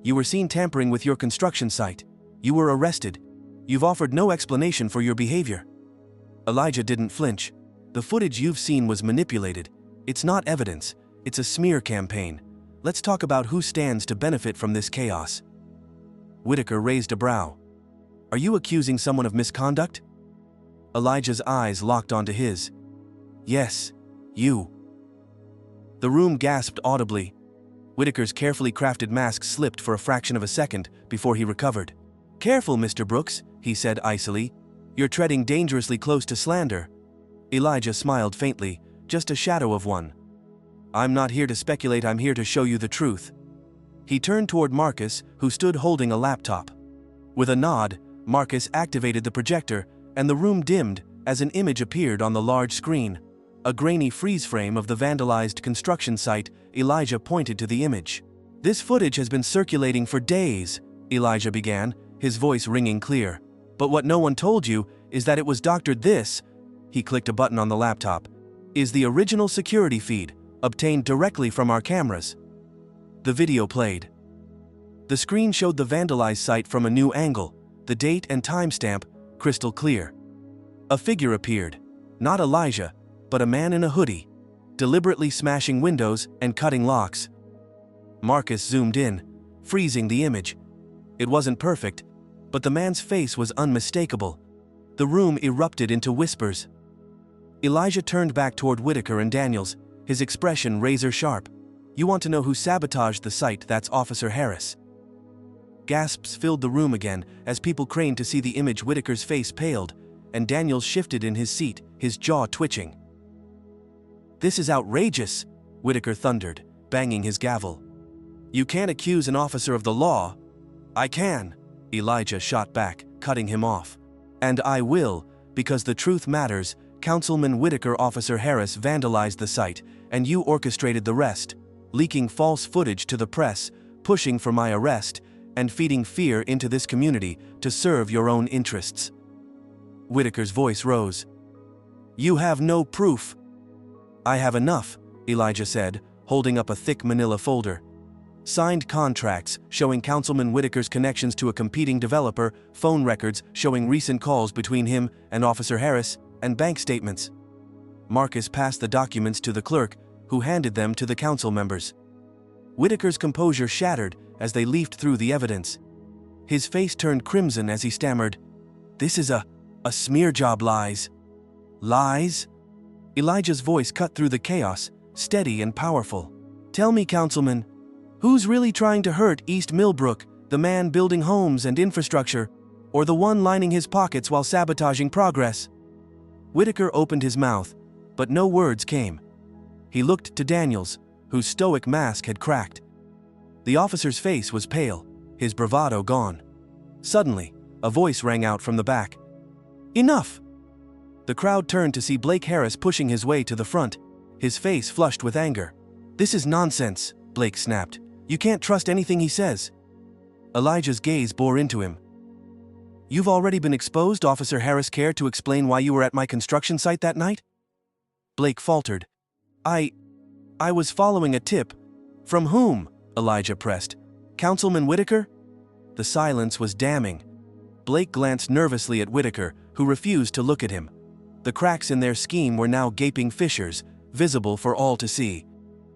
You were seen tampering with your construction site. You were arrested. You've offered no explanation for your behavior." Elijah didn't flinch. "The footage you've seen was manipulated. It's not evidence, it's a smear campaign. Let's talk about who stands to benefit from this chaos." Whitaker raised a brow. "Are you accusing someone of misconduct?" Elijah's eyes locked onto his. "Yes, you." The room gasped audibly. Whitaker's carefully crafted mask slipped for a fraction of a second before he recovered. "Careful, Mr. Brooks," he said icily. "You're treading dangerously close to slander." Elijah smiled faintly, just a shadow of one. "I'm not here to speculate, I'm here to show you the truth." He turned toward Marcus, who stood holding a laptop. With a nod, Marcus activated the projector, and the room dimmed as an image appeared on the large screen. A grainy freeze frame of the vandalized construction site. Elijah pointed to the image. "This footage has been circulating for days," Elijah began, his voice ringing clear. "But what no one told you is that it was doctored. This," he clicked a button on the laptop, "is the original security feed, obtained directly from our cameras." The video played. The screen showed the vandalized site from a new angle, the date and timestamp crystal clear. A figure appeared, not Elijah, but a man in a hoodie, deliberately smashing windows and cutting locks. Marcus zoomed in, freezing the image. It wasn't perfect, but the man's face was unmistakable. The room erupted into whispers. Elijah turned back toward Whitaker and Daniels, his expression razor sharp. "You want to know who sabotaged the site? That's Officer Harris." Gasps filled the room again as people craned to see the image. Whitaker's face paled, and Daniels shifted in his seat, his jaw twitching. "This is outrageous," Whitaker thundered, banging his gavel. "You can't accuse an officer of the law." I can, Elijah shot back, cutting him off. And I will, because the truth matters. Councilman Whitaker, Officer Harris vandalized the site, and you orchestrated the rest, leaking false footage to the press, pushing for my arrest, and feeding fear into this community to serve your own interests. Whitaker's voice rose. You have no proof. I have enough, Elijah said, holding up a thick manila folder. Signed contracts showing Councilman Whitaker's connections to a competing developer, phone records showing recent calls between him and Officer Harris, and bank statements. Marcus passed the documents to the clerk, who handed them to the council members. Whitaker's composure shattered as they leafed through the evidence. His face turned crimson as he stammered, "This is a smear job, lies." Lies? Elijah's voice cut through the chaos, steady and powerful. Tell me, Councilman, who's really trying to hurt East Millbrook, the man building homes and infrastructure, or the one lining his pockets while sabotaging progress? Whitaker opened his mouth, but no words came. He looked to Daniels, whose stoic mask had cracked. The officer's face was pale, his bravado gone. Suddenly, a voice rang out from the back. Enough! The crowd turned to see Blake Harris pushing his way to the front, his face flushed with anger. This is nonsense, Blake snapped. You can't trust anything he says. Elijah's gaze bore into him. You've already been exposed, Officer Harris. Care to explain why you were at my construction site that night? Blake faltered. I was following a tip. From whom? Elijah pressed. Councilman Whitaker? The silence was damning. Blake glanced nervously at Whitaker, who refused to look at him. The cracks in their scheme were now gaping fissures, visible for all to see.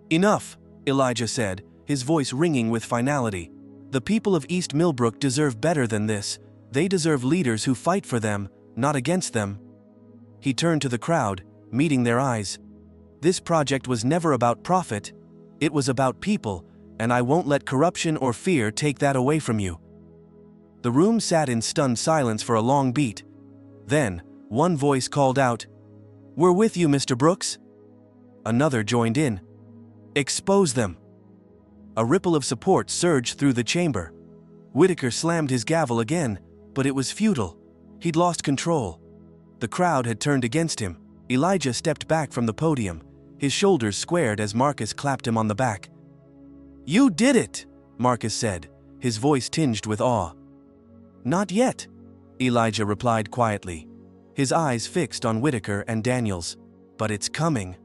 Enough, Elijah said, his voice ringing with finality. The people of East Millbrook deserve better than this. They deserve leaders who fight for them, not against them. He turned to the crowd, meeting their eyes. This project was never about profit. It was about people, and I won't let corruption or fear take that away from you. The room sat in stunned silence for a long beat. Then, one voice called out, "We're with you, Mr. Brooks." Another joined in. "Expose them." A ripple of support surged through the chamber. Whitaker slammed his gavel again, but it was futile. He'd lost control. The crowd had turned against him. Elijah stepped back from the podium, his shoulders squared as Marcus clapped him on the back. "You did it," Marcus said, his voice tinged with awe. "Not yet," Elijah replied quietly, his eyes fixed on Whitaker and Daniels. "But it's coming."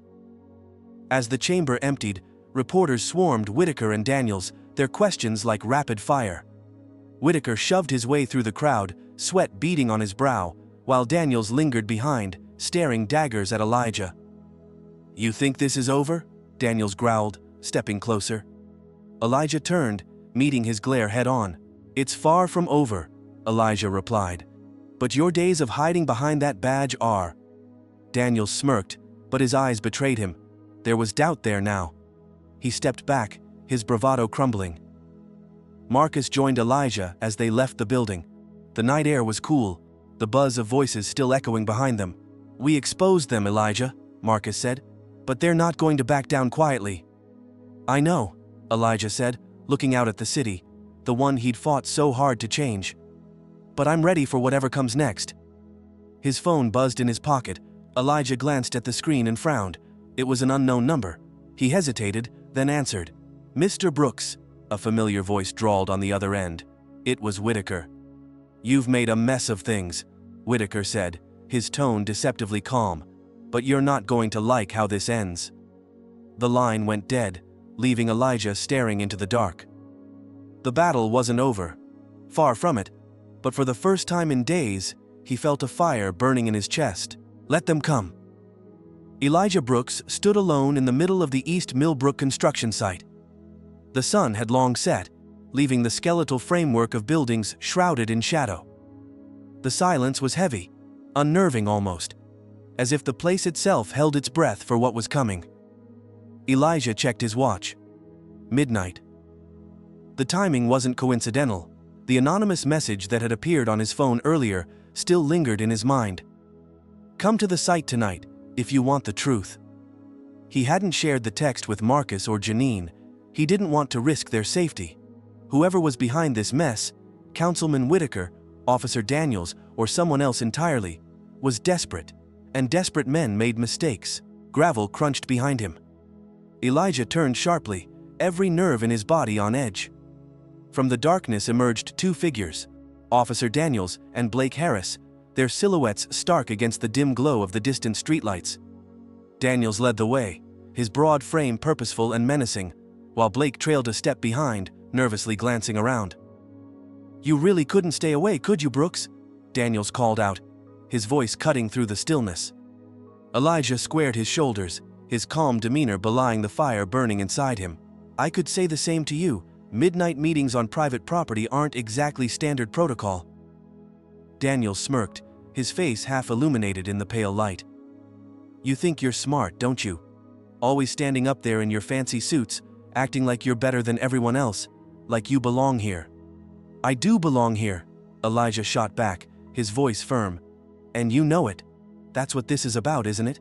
As the chamber emptied, reporters swarmed Whitaker and Daniels, their questions like rapid fire. Whitaker shoved his way through the crowd, sweat beading on his brow, while Daniels lingered behind, staring daggers at Elijah. "You think this is over?" Daniels growled, stepping closer. Elijah turned, meeting his glare head-on. "It's far from over," Elijah replied. "But your days of hiding behind that badge are." Daniels smirked, but his eyes betrayed him. There was doubt there now. He stepped back, his bravado crumbling. Marcus joined Elijah as they left the building. The night air was cool, the buzz of voices still echoing behind them. "We exposed them, Elijah," Marcus said, "but they're not going to back down quietly." "I know," Elijah said, looking out at the city, the one he'd fought so hard to change. "But I'm ready for whatever comes next." His phone buzzed in his pocket. Elijah glanced at the screen and frowned. It was an unknown number. He hesitated, then answered. "Mr. Brooks," a familiar voice drawled on the other end. It was Whitaker. "You've made a mess of things," Whitaker said, his tone deceptively calm. "But you're not going to like how this ends." The line went dead, leaving Elijah staring into the dark. The battle wasn't over. Far from it. But for the first time in days, he felt a fire burning in his chest. Let them come. Elijah Brooks stood alone in the middle of the East Millbrook construction site. The sun had long set, leaving the skeletal framework of buildings shrouded in shadow. The silence was heavy, unnerving almost, as if the place itself held its breath for what was coming. Elijah checked his watch. Midnight. The timing wasn't coincidental. The anonymous message that had appeared on his phone earlier still lingered in his mind. "Come to the site tonight, if you want the truth." He hadn't shared the text with Marcus or Janine. He didn't want to risk their safety. Whoever was behind this mess, Councilman Whitaker, Officer Daniels, or someone else entirely, was desperate, and desperate men made mistakes. Gravel crunched behind him. Elijah turned sharply, every nerve in his body on edge. From the darkness emerged two figures, Officer Daniels and Blake Harris, their silhouettes stark against the dim glow of the distant streetlights. Daniels led the way, his broad frame purposeful and menacing, while Blake trailed a step behind, nervously glancing around. "You really couldn't stay away, could you, Brooks?" Daniels called out, his voice cutting through the stillness. Elijah squared his shoulders, his calm demeanor belying the fire burning inside him. "I could say the same to you. Midnight meetings on private property aren't exactly standard protocol." Daniels smirked, his face half illuminated in the pale light. "You think you're smart, don't you? Always standing up there in your fancy suits, acting like you're better than everyone else, like you belong here." "I do belong here," Elijah shot back, his voice firm. "And you know it. That's what this is about, isn't it?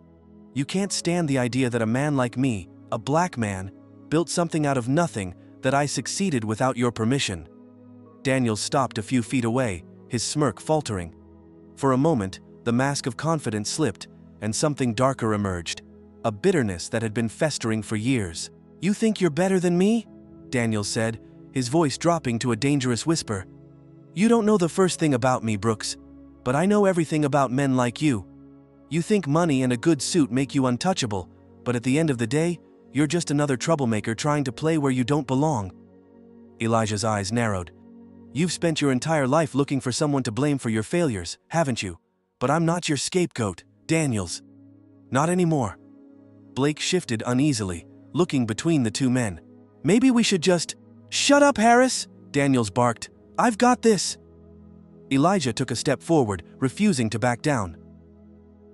You can't stand the idea that a man like me, a black man, built something out of nothing, that I succeeded without your permission." Daniels stopped a few feet away, his smirk faltering. For a moment, the mask of confidence slipped, and something darker emerged, a bitterness that had been festering for years. "You think you're better than me?" Daniels said, his voice dropping to a dangerous whisper. "You don't know the first thing about me, Brooks, but I know everything about men like you. You think money and a good suit make you untouchable, but at the end of the day, you're just another troublemaker trying to play where you don't belong." Elijah's eyes narrowed. "You've spent your entire life looking for someone to blame for your failures, haven't you? But I'm not your scapegoat, Daniels. Not anymore." Blake shifted uneasily, looking between the two men. "Maybe we should just—" "Shut up, Harris!" Daniels barked. "I've got this." Elijah took a step forward, refusing to back down.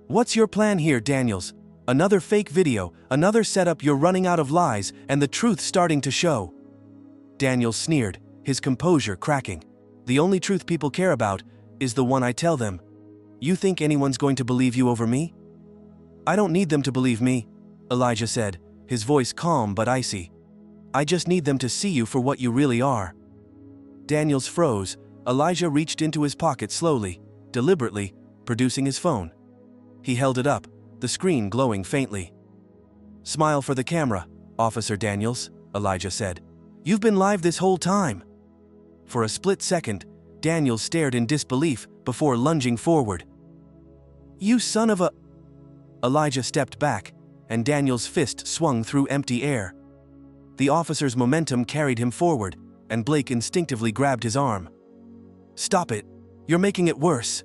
"What's your plan here, Daniels? Another fake video, another setup? You're running out of lies, and the truth starting to show." Daniels sneered, his composure cracking. "The only truth people care about is the one I tell them. You think anyone's going to believe you over me?" "I don't need them to believe me," Elijah said, his voice calm but icy. "I just need them to see you for what you really are." Daniels froze. Elijah reached into his pocket slowly, deliberately, producing his phone. He held it up, the screen glowing faintly. "Smile for the camera, Officer Daniels," Elijah said. "You've been live this whole time." For a split second, Daniels stared in disbelief before lunging forward. "You son of a—" Elijah stepped back, and Daniels' fist swung through empty air. The officer's momentum carried him forward, and Blake instinctively grabbed his arm. "Stop it. You're making it worse."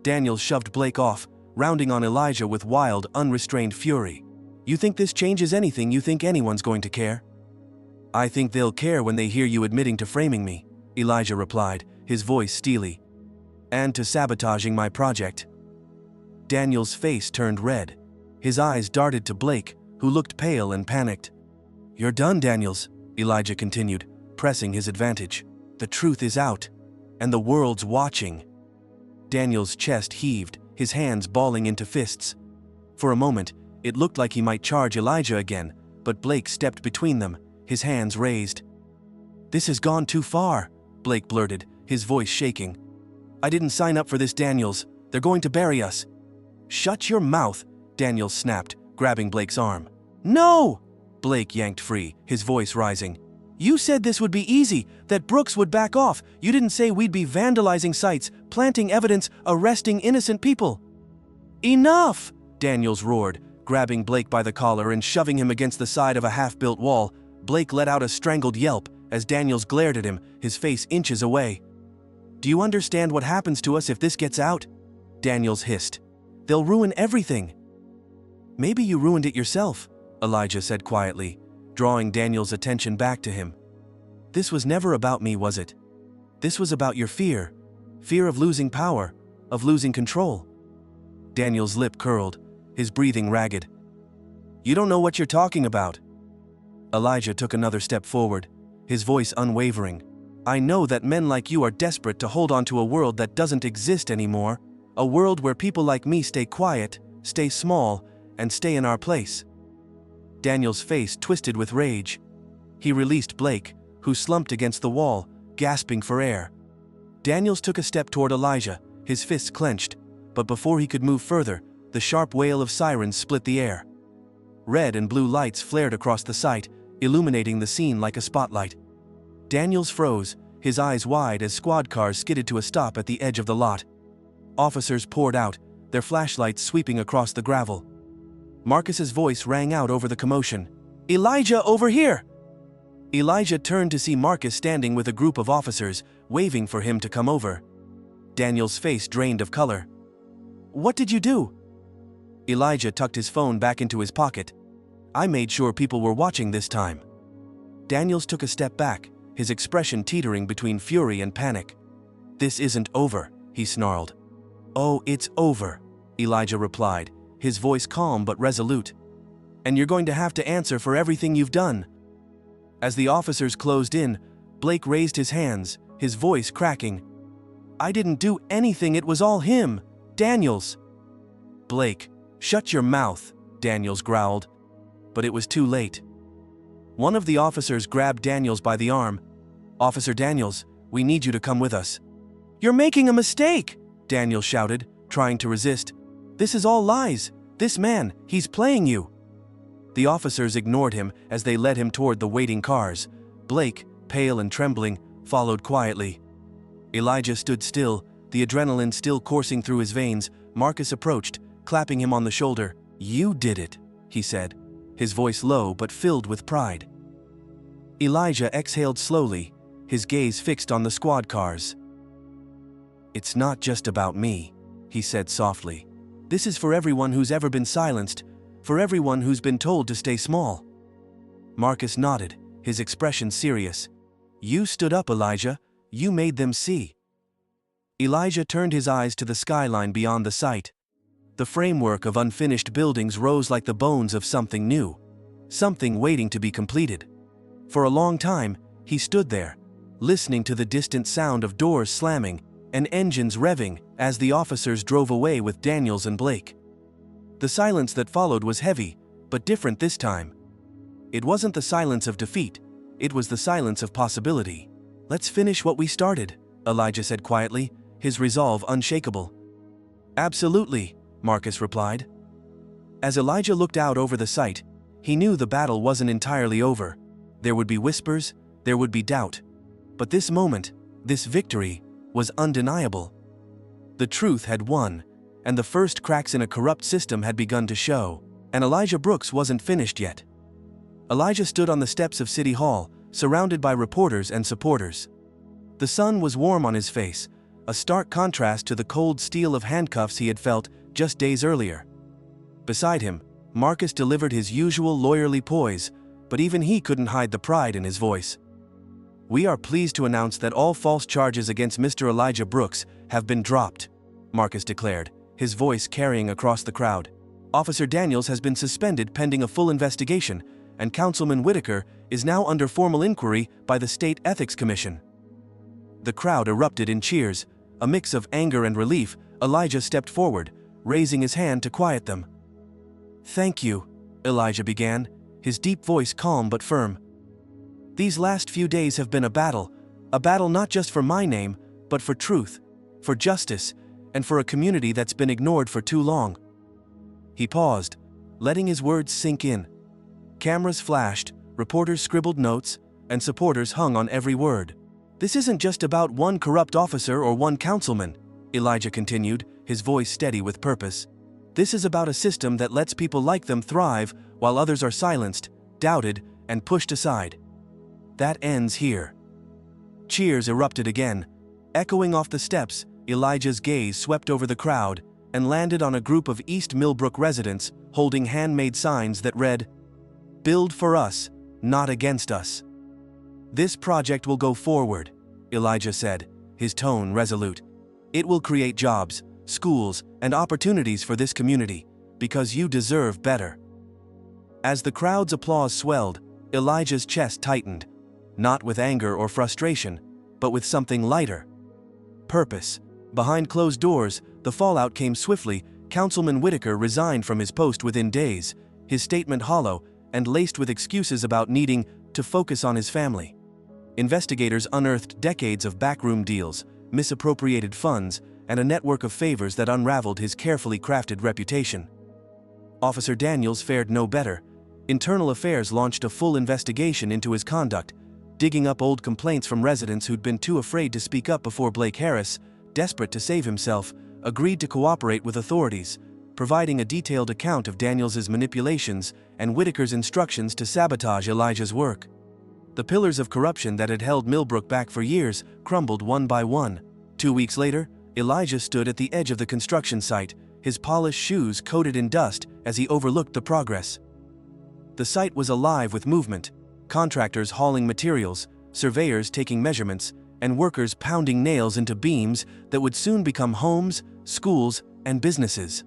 Daniels shoved Blake off, rounding on Elijah with wild, unrestrained fury. "You think this changes anything? You think anyone's going to care?" "I think they'll care when they hear you admitting to framing me," Elijah replied, his voice steely. "And to sabotaging my project." Daniels' face turned red. His eyes darted to Blake, who looked pale and panicked. "You're done, Daniels," Elijah continued, pressing his advantage. "The truth is out, and the world's watching." Daniels' chest heaved, his hands balling into fists. For a moment, it looked like he might charge Elijah again, but Blake stepped between them, his hands raised. "This has gone too far," Blake blurted, his voice shaking. "I didn't sign up for this, Daniels. They're going to bury us." "Shut your mouth," Daniels snapped, grabbing Blake's arm. "No!" Blake yanked free, his voice rising. "You said this would be easy, that Brooks would back off. You didn't say we'd be vandalizing sites, planting evidence, arresting innocent people." "Enough!" Daniels roared, grabbing Blake by the collar and shoving him against the side of a half-built wall. Blake let out a strangled yelp as Daniels glared at him, his face inches away. "Do you understand what happens to us if this gets out?" Daniels hissed. "They'll ruin everything." "Maybe you ruined it yourself," Elijah said quietly, drawing Daniels' attention back to him. "This was never about me, was it? This was about your fear. Fear of losing power, of losing control." Daniels' lip curled, his breathing ragged. "You don't know what you're talking about." Elijah took another step forward, his voice unwavering. "I know that men like you are desperate to hold on to a world that doesn't exist anymore, a world where people like me stay quiet, stay small, and stay in our place." Daniels' face twisted with rage. He released Blake, who slumped against the wall, gasping for air. Daniels took a step toward Elijah, his fists clenched, but before he could move further, the sharp wail of sirens split the air. Red and blue lights flared across the site, illuminating the scene like a spotlight. Daniels froze, his eyes wide as squad cars skidded to a stop at the edge of the lot. Officers poured out, their flashlights sweeping across the gravel. Marcus's voice rang out over the commotion. "Elijah, over here!" Elijah turned to see Marcus standing with a group of officers, waving for him to come over. Daniel's face drained of color. "What did you do?" Elijah tucked his phone back into his pocket. "I made sure people were watching this time." Daniels took a step back, his expression teetering between fury and panic. "This isn't over," he snarled. "Oh, it's over," Elijah replied, his voice calm but resolute. "And you're going to have to answer for everything you've done." As the officers closed in, Blake raised his hands, his voice cracking. "I didn't do anything, it was all him, Daniels." "Blake, shut your mouth," Daniels growled. But it was too late. One of the officers grabbed Daniels by the arm. "Officer Daniels, we need you to come with us." "You're making a mistake," Daniels shouted, trying to resist. "This is all lies. This man, he's playing you." The officers ignored him as they led him toward the waiting cars. Blake, pale and trembling, followed quietly. Elijah stood still, the adrenaline still coursing through his veins. Marcus approached, clapping him on the shoulder. "You did it," he said, his voice low but filled with pride. Elijah exhaled slowly, his gaze fixed on the squad cars. "It's not just about me," he said softly. "This is for everyone who's ever been silenced, for everyone who's been told to stay small." Marcus nodded, his expression serious. "You stood up, Elijah. You made them see." Elijah turned his eyes to the skyline beyond the site. The framework of unfinished buildings rose like the bones of something new, something waiting to be completed. For a long time, he stood there, listening to the distant sound of doors slamming and engines revving as the officers drove away with Daniels and Blake. The silence that followed was heavy, but different this time. It wasn't the silence of defeat, it was the silence of possibility. "Let's finish what we started," Elijah said quietly, his resolve unshakable. "Absolutely," Marcus replied. As Elijah looked out over the site, he knew the battle wasn't entirely over. There would be whispers, there would be doubt. But this moment, this victory, was undeniable. The truth had won, and the first cracks in a corrupt system had begun to show, and Elijah Brooks wasn't finished yet. Elijah stood on the steps of City Hall, surrounded by reporters and supporters. The sun was warm on his face, a stark contrast to the cold steel of handcuffs he had felt just days earlier. Beside him, Marcus delivered his usual lawyerly poise, but even he couldn't hide the pride in his voice. "We are pleased to announce that all false charges against Mr. Elijah Brooks have been dropped," Marcus declared, his voice carrying across the crowd. "Officer Daniels has been suspended pending a full investigation, and Councilman Whitaker is now under formal inquiry by the State Ethics Commission." The crowd erupted in cheers, a mix of anger and relief. Elijah stepped forward, raising his hand to quiet them. "Thank you," Elijah began, his deep voice calm but firm. "These last few days have been a battle not just for my name, but for truth, for justice, and for a community that's been ignored for too long." He paused, letting his words sink in. Cameras flashed, reporters scribbled notes, and supporters hung on every word. "This isn't just about one corrupt officer or one councilman," Elijah continued, his voice steady with purpose. "This is about a system that lets people like them thrive while others are silenced, doubted, and pushed aside. That ends here." Cheers erupted again. Echoing off the steps, Elijah's gaze swept over the crowd and landed on a group of East Millbrook residents holding handmade signs that read, "Build for us, not against us." "This project will go forward," Elijah said, his tone resolute. "It will create jobs, schools, and opportunities for this community, because you deserve better." As the crowd's applause swelled, Elijah's chest tightened, not with anger or frustration, but with something lighter. Purpose. Behind closed doors, the fallout came swiftly. Councilman Whitaker resigned from his post within days, his statement hollow and laced with excuses about needing to focus on his family. Investigators unearthed decades of backroom deals, misappropriated funds, and a network of favors that unraveled his carefully crafted reputation. Officer Daniels fared no better. Internal Affairs launched a full investigation into his conduct, digging up old complaints from residents who'd been too afraid to speak up before Blake Harris, desperate to save himself, agreed to cooperate with authorities, providing a detailed account of Daniels's manipulations and Whitaker's instructions to sabotage Elijah's work. The pillars of corruption that had held Millbrook back for years crumbled one by one. 2 weeks later, Elijah stood at the edge of the construction site, his polished shoes coated in dust as he overlooked the progress. The site was alive with movement, contractors hauling materials, surveyors taking measurements, and workers pounding nails into beams that would soon become homes, schools, and businesses.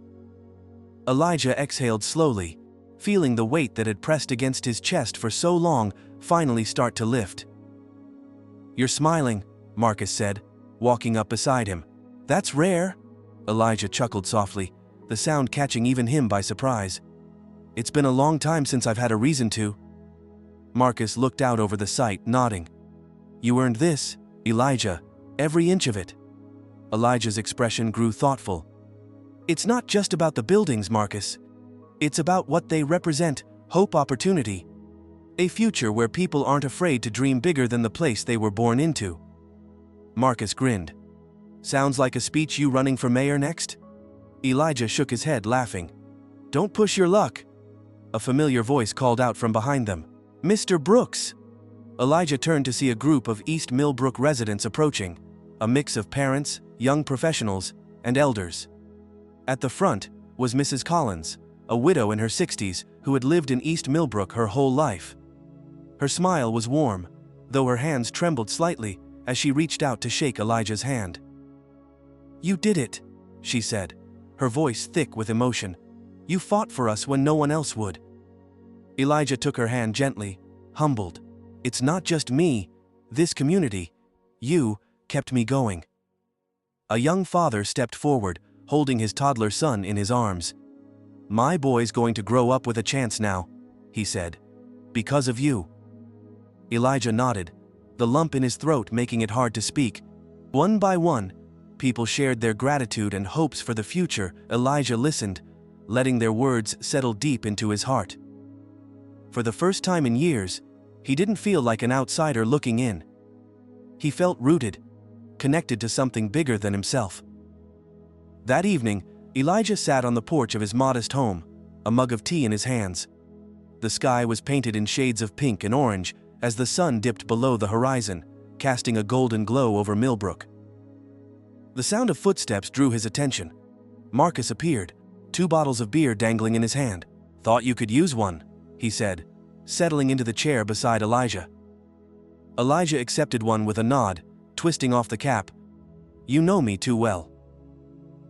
Elijah exhaled slowly, feeling the weight that had pressed against his chest for so long finally start to lift. "You're smiling," Marcus said, walking up beside him. "That's rare." Elijah chuckled softly, the sound catching even him by surprise. "It's been a long time since I've had a reason to." Marcus looked out over the site, nodding. "You earned this, Elijah, every inch of it." Elijah's expression grew thoughtful. "It's not just about the buildings, Marcus. It's about what they represent: hope, opportunity. A future where people aren't afraid to dream bigger than the place they were born into." Marcus grinned. "Sounds like a speech you running for mayor next?" Elijah shook his head, laughing. "Don't push your luck." A familiar voice called out from behind them. "Mr. Brooks!" Elijah turned to see a group of East Millbrook residents approaching, a mix of parents, young professionals, and elders. At the front was Mrs. Collins, a widow in her 60s who had lived in East Millbrook her whole life. Her smile was warm, though her hands trembled slightly as she reached out to shake Elijah's hand. "You did it," she said, her voice thick with emotion. "You fought for us when no one else would." Elijah took her hand gently, humbled. "It's not just me, this community. You kept me going." A young father stepped forward, holding his toddler son in his arms. "My boy's going to grow up with a chance now," he said. "Because of you." Elijah nodded, the lump in his throat making it hard to speak. One by one, people shared their gratitude and hopes for the future. Elijah listened, letting their words settle deep into his heart. For the first time in years, he didn't feel like an outsider looking in. He felt rooted, connected to something bigger than himself. That evening, Elijah sat on the porch of his modest home, a mug of tea in his hands. The sky was painted in shades of pink and orange as the sun dipped below the horizon, casting a golden glow over Millbrook. The sound of footsteps drew his attention. Marcus appeared, 2 bottles of beer dangling in his hand. "Thought you could use one," he said, settling into the chair beside Elijah. Elijah accepted one with a nod, twisting off the cap. "You know me too well."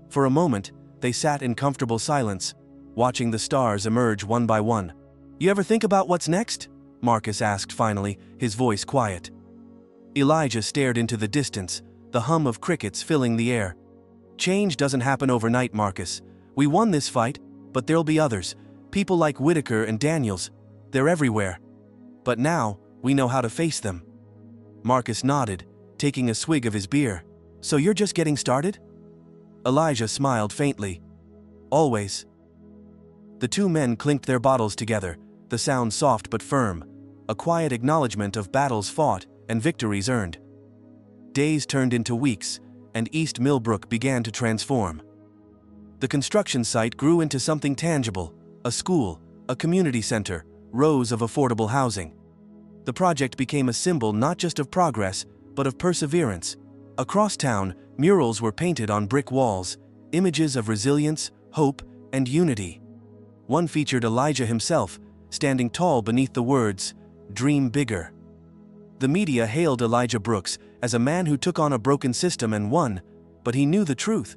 For a moment, they sat in comfortable silence, watching the stars emerge one by one. "You ever think about what's next?" Marcus asked finally, his voice quiet. Elijah stared into the distance, the hum of crickets filling the air. "Change doesn't happen overnight, Marcus. We won this fight, but there'll be others. People like Whitaker and Daniels. They're everywhere. But now, we know how to face them." Marcus nodded, taking a swig of his beer. "So you're just getting started?" Elijah smiled faintly. "Always." The 2 men clinked their bottles together, the sound soft but firm, a quiet acknowledgement of battles fought and victories earned. Days turned into weeks, and East Millbrook began to transform. The construction site grew into something tangible: a school, a community center, rows of affordable housing. The project became a symbol not just of progress, but of perseverance. Across town, murals were painted on brick walls, images of resilience, hope, and unity. One featured Elijah himself, standing tall beneath the words, "Dream bigger." The media hailed Elijah Brooks as a man who took on a broken system and won, but he knew the truth.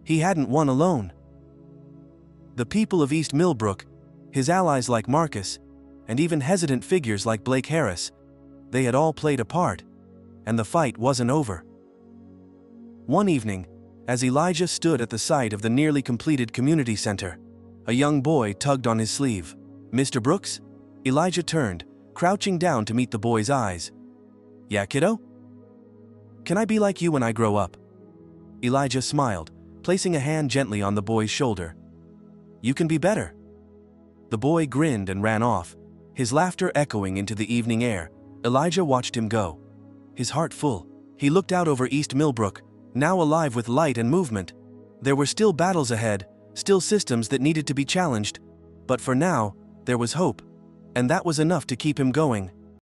He hadn't won alone. The people of East Millbrook, his allies like Marcus, and even hesitant figures like Blake Harris, they had all played a part, and the fight wasn't over. One evening, as Elijah stood at the site of the nearly completed community center, a young boy tugged on his sleeve. "Mr. Brooks?" Elijah turned, crouching down to meet the boy's eyes. "Yeah, kiddo?" Can I be like you when I grow up? Elijah smiled, placing a hand gently on the boy's shoulder. You can be better. The boy grinned and ran off, his laughter echoing into the evening air. Elijah watched him go, his heart full. He looked out over East Millbrook, now alive with light and movement. There were still battles ahead, still systems that needed to be challenged, but for now, there was hope. And that was enough to keep him going.